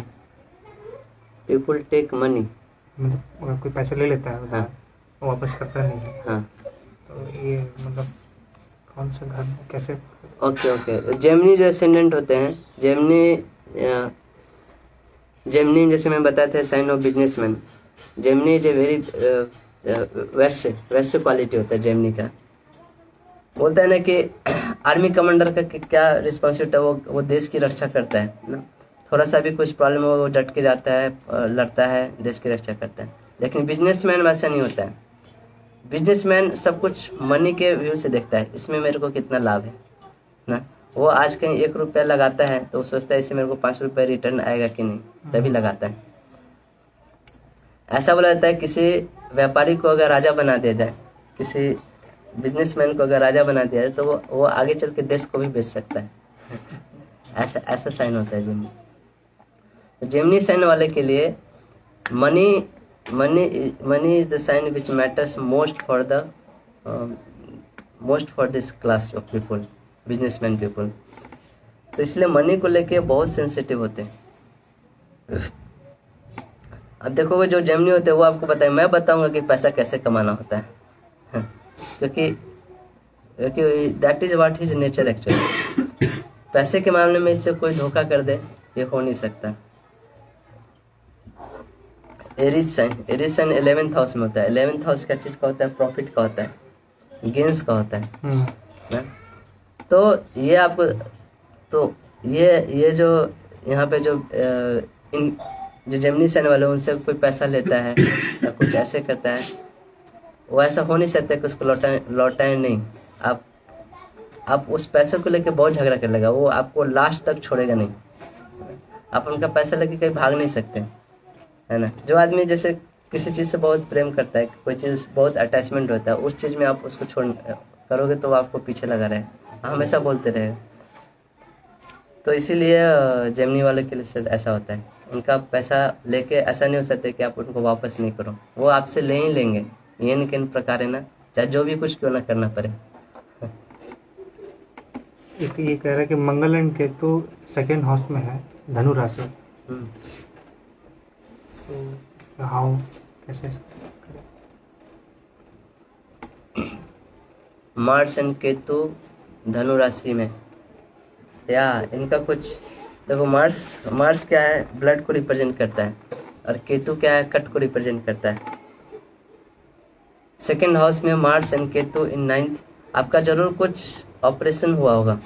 People take money, मतलब अगर कोई पैसा ले लेता है, हाँ, वो वापस करता नहीं है, हाँ, तो ये मतलब कौन सा घर कैसे? ओके। जेमिनी जो असेंडेंट होते हैं, जेमिनी जैसे मैं बताया था sign of businessman. Gemini is a very वैश्य क्वालिटी होता है जेमिनी का। बोलता है ना कि आर्मी कमांडर का क्या रिस्पॉन्सिबिलिटी है, वो देश की रक्षा करता है ना। थोड़ा सा भी कुछ प्रॉब्लम हो वो डट के जाता है, लड़ता है, देश की रक्षा करता है। लेकिन बिजनेसमैन वैसा नहीं होता है। बिजनेसमैन सब कुछ मनी के व्यू से देखता है, इसमें मेरे को कितना लाभ है ना। वो आज कहीं 1 रुपया लगाता है तो वो सोचता है इससे मेरे को 5 रुपये रिटर्न आएगा कि नहीं, तभी लगाता है। ऐसा बोला जाता है किसी व्यापारी को अगर राजा बना दिया जाए, किसी बिजनेसमैन को अगर राजा बना दिया जाए तो वो आगे चल के देश को भी बेच सकता है। ऐसा साइन होता है जेमिनी। तो जेमिनी साइन वाले के लिए money is the sign which matters most for this class of people, businessman people. तो इसलिए मनी को लेके बहुत सेंसिटिव होते हैं। अब देखोगे जो जेमिनी होते हैं वो आपको बताए, मैं बताऊंगा कि पैसा कैसे कमाना होता है, क्योंकि that is what is nature actually. पैसे के मामले में इससे कोई धोखा कर दे ये हो नहीं सकता। एरीज साइन 11th हाउस में होता है। 11th हाउस क्या चीज का होता है? प्रॉफिट का होता है, गेन्स का होता है ना? तो ये आपको तो ये जो यहाँ पे जो जो जेमिनी साइन वाले उनसे कोई पैसा लेता है या कुछ ऐसे करता है, वो ऐसा हो नहीं सकता कि उसको लौटाए नहीं। आप उस पैसे को लेके बहुत झगड़ा कर लेगा, वो आपको लास्ट तक छोड़ेगा नहीं। आप उनका पैसा लेके कहीं भाग नहीं सकते, है ना। जो आदमी जैसे किसी चीज़ से बहुत प्रेम करता है, कोई चीज़ बहुत अटैचमेंट होता है, उस चीज़ में आप उसको छोड़ करोगे तो वो आपको पीछे लगा रहे, हमेशा बोलते रहेगा। तो इसीलिए जेमिनी वाले के लिए ऐसा होता है, उनका पैसा लेके ऐसा नहीं हो सकता कि आप उनको वापस नहीं करो, वो आपसे ले ही लेंगे। ये न किन प्रकार है ना, चाहे जो भी कुछ क्यों ना करना पड़े। ये कह रहा है कि मंगल एंड केतु 2nd हाउस में है, धनु राशि। तो हाउ कैसे मार्स एंड केतु धनु राशि में, या इनका कुछ देखो, मार्स क्या है? ब्लड को रिप्रेजेंट करता है, और केतु क्या है? कट को रिप्रेजेंट करता है। 2nd हाउस में Mars and Ketu in 9th, आपका जरूर कुछ ऑपरेशन हुआ होगा।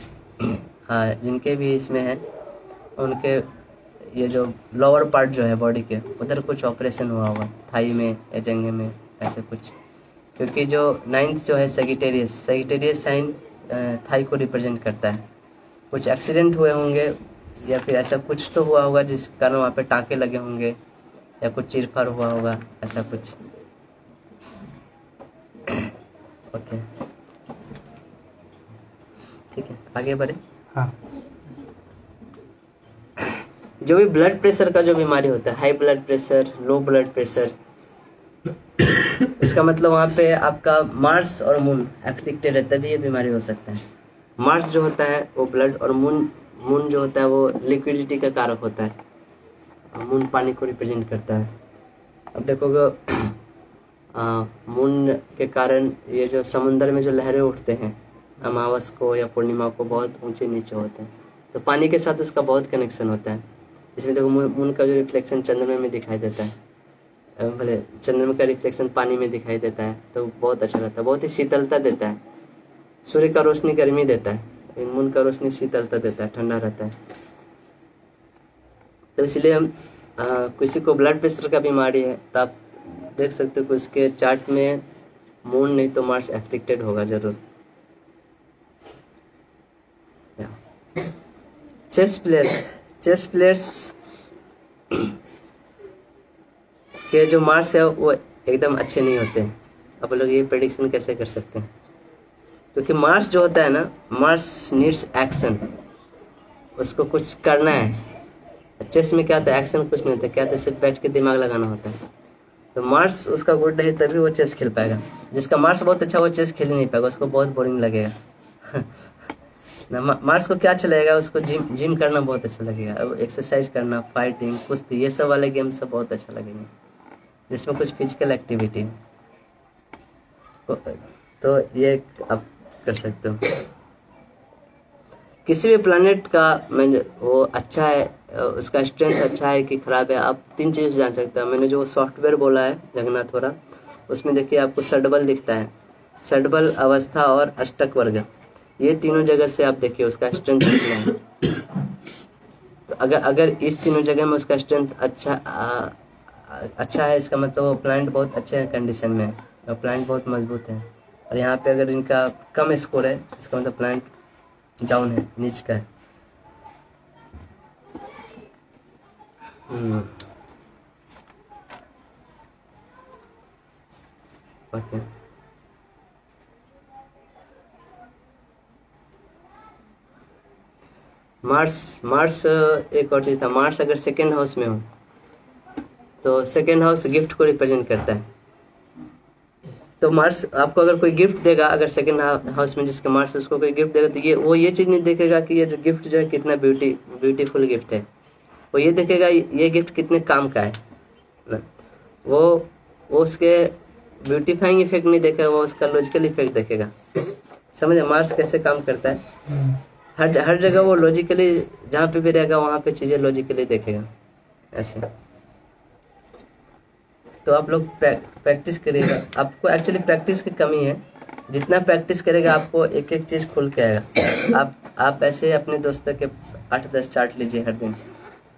हाँ, जिनके भी इसमें है उनके ये जो लोअर पार्ट जो है बॉडी के उधर कुछ ऑपरेशन हुआ होगा, थाई में या जंघे में, ऐसे कुछ। क्योंकि जो 9th जो है सेजिटेरियस साइन थाई को रिप्रेजेंट करता है। कुछ एक्सीडेंट हुए होंगे या फिर ऐसा कुछ तो हुआ होगा जिस कारण वहाँ पे टाँके लगे होंगे या कुछ चीरफाड़ हुआ होगा, ऐसा कुछ। ओके, ठीक है, आगे बढ़े। हाँ। जो भी ब्लड प्रेशर का जो बीमारी होता है, high blood pressure, low blood pressure, इसका मतलब वहाँ पे आपका मार्स और मून एफेक्टेड है, तभी ये बीमारी हो सकता है। मार्स जो होता है वो ब्लड, और मून जो होता है वो लिक्विडिटी का कारक होता है। मून पानी को रिप्रेजेंट करता है। अब देखोगे मून के कारण ये जो समुद्र में जो लहरें उठते हैं अमावस को या पूर्णिमा को, बहुत ऊंचे नीचे होते हैं, तो पानी के साथ उसका बहुत कनेक्शन होता है। इसमें देखो मून का जो रिफ्लेक्शन चंद्रमा में दिखाई देता है, भले चंद्रमा का रिफ्लेक्शन पानी में दिखाई देता है, तो बहुत अच्छा लगता है, बहुत ही शीतलता देता है। सूर्य का रोशनी गर्मी देता है, मून का रोशनी शीतलता देता है, ठंडा रहता है। तो इसलिए हम किसी को ब्लड प्रेशर का बीमारी है तो आप देख सकते हो कि उसके चार्ट में मून नहीं तो मार्स एफेक्टेड होगा जरूर। चेस प्लेयर्स के जो मार्स है वो एकदम अच्छे नहीं होते हैं। आप लोग ये प्रेडिक्शन कैसे कर सकते हैं? क्योंकि मार्स जो होता है ना, मार्स नीड्स एक्शन, उसको कुछ करना है। चेस में क्या होता है? एक्शन कुछ नहीं होता, क्या होता है? सिर्फ बैठ के दिमाग लगाना होता है। तो मार्स उसका गुड नहीं तभी वो चेस खेल पाएगा। जिसका मार्स बहुत अच्छा वो चेस खेल ही नहीं पाएगा, उसको बहुत बोरिंग लगेगा। ना मार्स को क्या अच्छा लगेगा? उसको जिम करना बहुत अच्छा लगेगा, एक्सरसाइज करना, फाइटिंग, कुश्ती, ये सब वाले गेम सब बहुत अच्छा लगेगा जिसमें कुछ फिजिकल एक्टिविटी। तो ये आप कर सकते हो। किसी भी प्लैनेट का वो अच्छा है, उसका स्ट्रेंथ अच्छा है कि खराब है, आप 3 चीज़ जान सकते हो। मैंने जो सॉफ्टवेयर बोला है जगन्नाथ वाला, उसमें देखिए आपको षडबल दिखता है, षडबल, अवस्था और अष्टक वर्ग, ये तीनों जगह से आप देखिए उसका स्ट्रेंथ कितना है। तो अगर अगर इस तीनों जगह में उसका स्ट्रेंथ अच्छा है, इसका मतलब वो प्लांट बहुत अच्छे कंडीशन में है और प्लांट बहुत मजबूत है। और यहाँ पे अगर इनका कम स्कोर है, इसका मतलब प्लांट डाउन है, नीच का है। ओके, मार्स एक और चीज़ था। मार्स अगर सेकेंड हाउस में हो तो सेकेंड हाउस गिफ्ट को रिप्रेजेंट करता है। तो मार्स आपको अगर कोई गिफ्ट देगा, अगर सेकेंड हाउस में जिसका मार्स उसको कोई गिफ्ट देगा, तो ये चीज़ नहीं देखेगा कि ये जो गिफ्ट जो है कितना ब्यूटीफुल गिफ्ट है। वो ये देखेगा ये गिफ्ट कितने काम का है ना। वो उसके ब्यूटीफाइंग इफेक्ट नहीं देखेगा, वो उसका लॉजिकल इफेक्ट देखेगा। समझे मार्स कैसे काम करता है? हर जगह वो लॉजिकली, जहाँ पे भी रहेगा वहाँ पे चीज़ें लॉजिकली देखेगा ऐसे। तो आप लोग प्रैक्टिस करिएगा। आपको एक्चुअली प्रैक्टिस की कमी है। जितना प्रैक्टिस करेगा आपको एक एक चीज़ खुल के आएगा। आप ऐसे अपने दोस्तों के 8-10 चार्ट लीजिए हर दिन,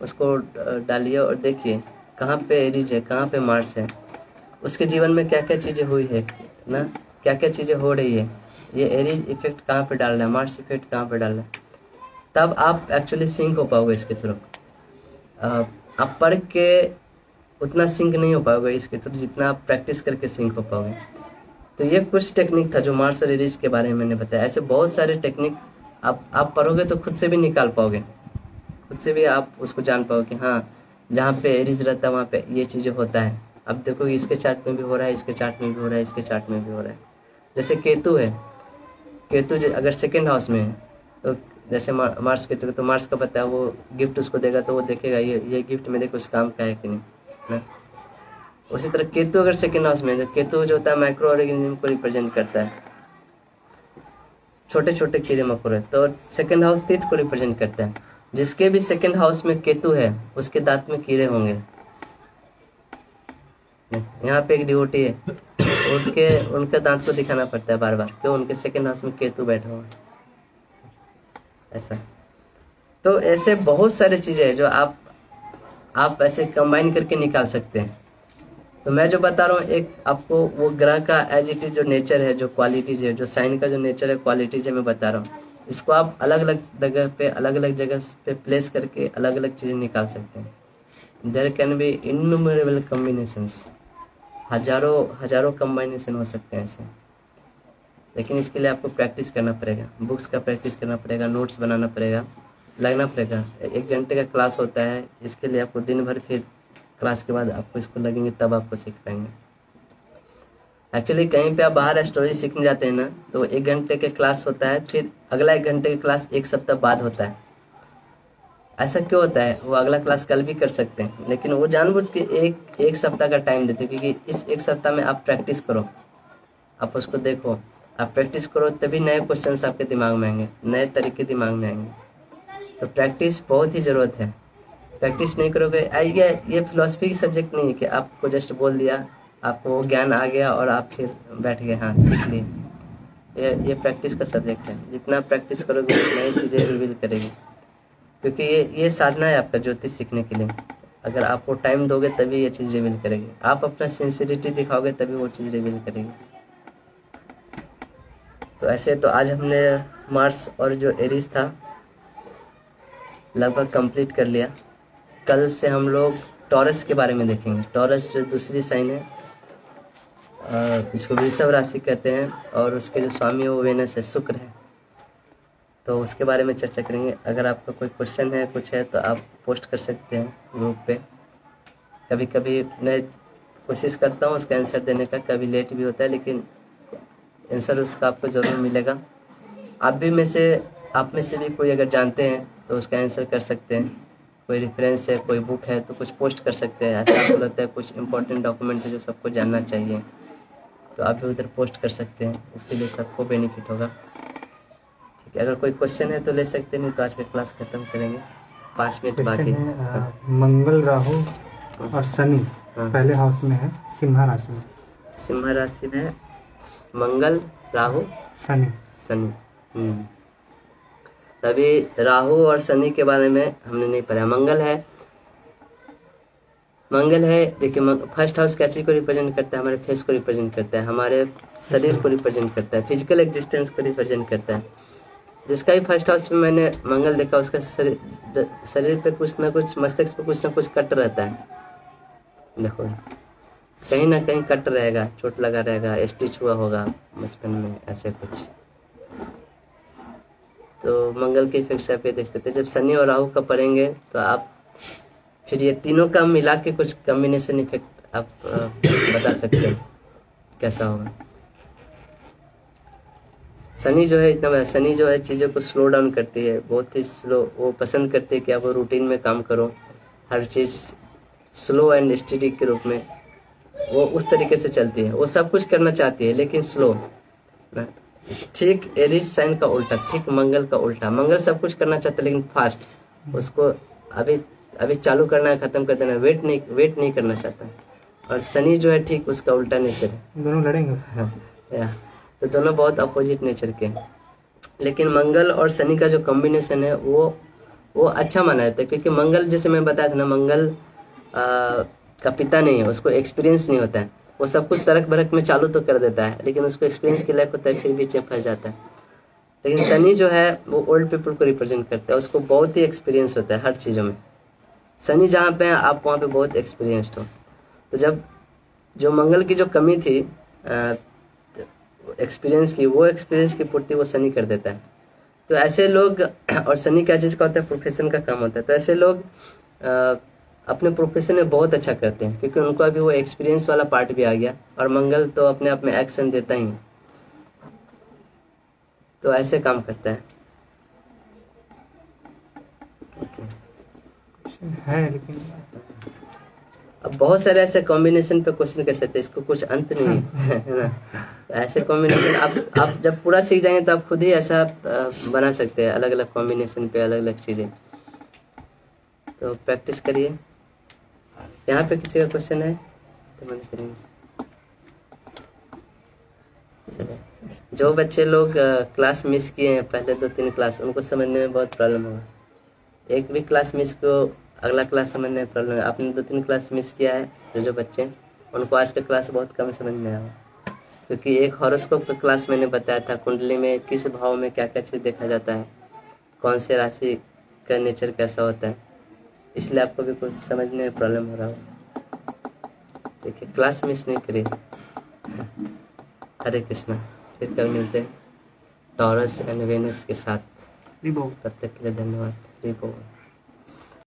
उसको डालिए और देखिए कहाँ पे एरीज है, कहाँ पे मार्स है, उसके जीवन में क्या क्या चीज़ें हुई है ना, क्या क्या चीज़ें हो रही है, ये एरीज इफेक्ट कहाँ पे डाल रहा है, मार्स इफेक्ट कहाँ पे डाल रहा है। तब आप एक्चुअली सिंक हो पाओगे इसके थ्रू। आप पढ़ के उतना सिंक नहीं हो पाओगे इसके थ्रू जितना आप प्रैक्टिस करके सिंक हो पाओगे। तो ये कुछ टेक्निक था जो मार्स और एरीज के बारे में मैंने बताया। ऐसे बहुत सारे टेक्निक आप पढ़ोगे तो खुद से भी निकाल पाओगे, खुद से भी आप उसको जान पाओगे कि हाँ जहाँ पे एरीज रहता है वहाँ पे ये चीज़ें होता है। अब देखो इसके चार्ट में भी हो रहा है, इसके चार्ट में भी हो रहा है, इसके चार्ट में भी हो रहा है। जैसे केतु है, केतु अगर सेकेंड हाउस में है तो जैसे मार्स केतु, तो मार्स का पता है वो गिफ्ट उसको देगा तो वो देखेगा ये गिफ्ट मेरे कुछ काम का है कि नहीं ना। उसी तरह केतु अगर सेकेंड हाउस में है तो केतु जो होता है माइक्रो ऑर्गेनिज्म को रिप्रेजेंट करता है, छोटे छोटे कीड़े मकोड़े। तो सेकेंड हाउस तीर्थ को रिप्रेजेंट करता है। जिसके भी सेकेंड हाउस में केतु है उसके दांत में कीड़े होंगे। यहाँ पे एक डिवोटी है, उठ के उनके दांत को दिखाना पड़ता है बार बार, क्यों? उनके सेकेंड हाउस में केतु बैठा हुआ ऐसा। तो ऐसे बहुत सारे चीजें हैं जो आप ऐसे कंबाइन करके निकाल सकते हैं। तो मैं जो बता रहा हूँ एक आपको वो ग्रह का एज इट इज जो नेचर है, जो क्वालिटीज है, जो साइन का जो नेचर है, क्वालिटीज है, मैं बता रहा हूँ। इसको आप अलग अलग जगह पे प्लेस करके अलग अलग चीजें निकाल सकते हैं। देयर कैन बी इननुमरेबल कॉम्बिनेशंस, हजारों कॉम्बिनेशन हो सकते हैं ऐसे। लेकिन इसके लिए आपको प्रैक्टिस करना पड़ेगा, बुक्स का प्रैक्टिस करना पड़ेगा, नोट्स बनाना पड़ेगा, लगना पड़ेगा। 1 घंटे का क्लास होता है, इसके लिए आपको दिन भर, फिर क्लास के बाद आपको इसको लगेंगे तब आपको सीख पाएंगे। एक्चुअली कहीं पे आप बाहर एस्ट्रोलॉजी सीखने जाते हैं ना, तो 1 घंटे के क्लास होता है, फिर अगला 1 घंटे का क्लास 1 सप्ताह बाद होता है। ऐसा क्यों होता है? वो अगला क्लास कल भी कर सकते हैं, लेकिन वो जानबूझ के एक सप्ताह का टाइम देते हैं, क्योंकि इस 1 सप्ताह में आप प्रैक्टिस करो, आप उसको देखो, आप प्रैक्टिस करो, तभी नए क्वेश्चंस आपके दिमाग में आएंगे, नए तरीके दिमाग में आएंगे। तो प्रैक्टिस बहुत ही ज़रूरत है। प्रैक्टिस नहीं करोगे, ये फिलॉसफी की सब्जेक्ट नहीं है कि आपको जस्ट बोल दिया, आपको ज्ञान आ गया और आप फिर बैठ गए हाँ सीख लिए। ये प्रैक्टिस का सब्जेक्ट है। जितना प्रैक्टिस करोगे नई चीज़ें रिवील करेगी, क्योंकि ये साधना है आपका ज्योतिष सीखने के लिए। अगर आपको टाइम दोगे तभी ये चीज़ रिवील करेगी, आप अपना सिंसियरिटी दिखाओगे तभी वो चीज़ रिवील करेगी। तो ऐसे तो आज हमने मार्स और जो एरीज था लगभग कंप्लीट कर लिया। कल से हम लोग टॉरस के बारे में देखेंगे। टॉरस जो दूसरी साइन है, इसको वृषभ राशि कहते हैं, और उसके जो स्वामी है वो वेनस है, शुक्र है। तो उसके बारे में चर्चा करेंगे। अगर आपका कोई क्वेश्चन है, कुछ है, तो आप पोस्ट कर सकते हैं ग्रुप पे। कभी कभी मैं कोशिश करता हूँ उसका आंसर देने का, कभी लेट भी होता है, लेकिन आंसर उसका आपको ज़रूर मिलेगा। आप में से भी कोई अगर जानते हैं तो उसका आंसर कर सकते हैं। कोई रेफरेंस है, कोई बुक है तो कुछ पोस्ट कर सकते हैं। ऐसा आपको लगता है कुछ इंपॉर्टेंट डॉक्यूमेंट है जो सबको जानना चाहिए, तो आप भी उधर पोस्ट कर सकते हैं, इसके लिए सबको बेनिफिट होगा। ठीक है, अगर कोई क्वेश्चन है तो ले सकते हैं, नहीं तो आज का क्लास खत्म करेंगे। 5 मिनट बाकी है। मंगल, राहु और शनि पहले हाउस में है, सिंह राशि में। सिंह राशि में मंगल, राहु, शनि। तभी राहु और शनि के बारे में हमने नहीं पढ़ा। मंगल है, देखिए फर्स्ट हाउस क्या चीज को रिप्रेजेंट करता है? हमारे फेस को रिप्रेजेंट करता है, हमारे शरीर को रिप्रेजेंट करता है, फिजिकल एग्जिस्टेंस को रिप्रेजेंट करता है। जिसका भी फर्स्ट हाउस में मैंने मंगल देखा, उसका शरीर पे कुछ ना कुछ, मस्तिष्क पे कुछ ना कुछ कट रहता है। देखो कहीं ना कहीं कट रहेगा, चोट लगा रहेगा, स्टिच हुआ होगा बचपन में, ऐसे कुछ। तो मंगल के इफेक्ट्स आप ये देख सकते हैं। जब शनि और राहु का पढ़ेंगे तो आप फिर ये तीनों का मिला के कुछ कॉम्बिनेशन इफेक्ट आप बता सकते हैं कैसा होगा। शनि जो है चीज़ों को स्लो डाउन करती है, बहुत ही स्लो। वो पसंद करती है कि आप वो रूटीन में काम करो, हर चीज़ स्लो एंड स्टडी के रूप में वो उस तरीके से चलती है। वो सब कुछ करना चाहती है लेकिन स्लो। ठीक एरीज साइन का उल्टा, ठीक मंगल का उल्टा। मंगल सब कुछ करना चाहता है लेकिन फास्ट, उसको अभी चालू करना है, खत्म कर देना, वेट नहीं करना चाहता। और शनि जो है ठीक उसका उल्टा नेचर है। दोनों लड़ेंगे। हाँ, तो दोनों बहुत अपोजिट नेचर के हैं। लेकिन मंगल और शनि का जो कॉम्बिनेशन है वो अच्छा माना जाता है, क्योंकि मंगल, जैसे मैं बताया था ना, मंगल का पिता नहीं है, उसको एक्सपीरियंस नहीं होता है। वो सब कुछ तरक भरक में चालू तो कर देता है लेकिन उसको एक्सपीरियंस के लायक होता है, फिर बीच में फंस जाता है। लेकिन शनि जो है वो ओल्ड पीपल को रिप्रेजेंट करता है, उसको बहुत ही एक्सपीरियंस होता है हर चीज़ों में। शनि जहाँ पे है आप वहाँ पे बहुत एक्सपीरियंस्ड हो। तो जब जो मंगल की जो कमी थी एक्सपीरियंस की, वो एक्सपीरियंस की पूर्ति वो शनि कर देता है। तो ऐसे लोग, और शनि क्या चीज़ का होता है? प्रोफेशन का काम होता है। तो ऐसे लोग अपने प्रोफेशन में बहुत अच्छा करते हैं, क्योंकि उनको अभी वो एक्सपीरियंस वाला पार्ट भी आ गया। और मंगल तो अपने आप में एक्शन देता ही, तो ऐसे काम करता है। है लेकिन अब बहुत सारे ऐसे कॉम्बिनेशन पे क्वेश्चन कर सकते हैं, इसको कुछ अंत नहीं है, है ना। तो ऐसे कॉम्बिनेशन आप जब पूरा सीख जाएंगे तो आप खुद ही ऐसा बना सकते हैं, अलग अलग कॉम्बिनेशन पे अलग अलग चीज़ें। तो प्रैक्टिस करिए। यहाँ पे किसी का क्वेश्चन है तो मैंने करेंगे। चलिए, जो बच्चे लोग क्लास मिस किए हैं पहले 2-3 क्लास, उनको समझने में बहुत प्रॉब्लम होगा। एक भी क्लास मिस को अगला क्लास समझने में प्रॉब्लम है। आपने 2-3 क्लास मिस किया है, जो बच्चे, उनको आज का क्लास बहुत कम समझ में आया, क्योंकि एक हॉरोस्कोप का क्लास मैंने बताया था, कुंडली में किस भाव में क्या क्या चीज़ देखा जाता है, कौन से राशि का नेचर कैसा होता है, इसलिए आपको भी कुछ समझने में प्रॉब्लम हो रहा हो। देखिए, क्लास मिस नहीं करिए। हरे कृष्णा। फिर कल मिलते हैं टॉरस एंड वेनस के साथ। तब तक के लिए धन्यवाद।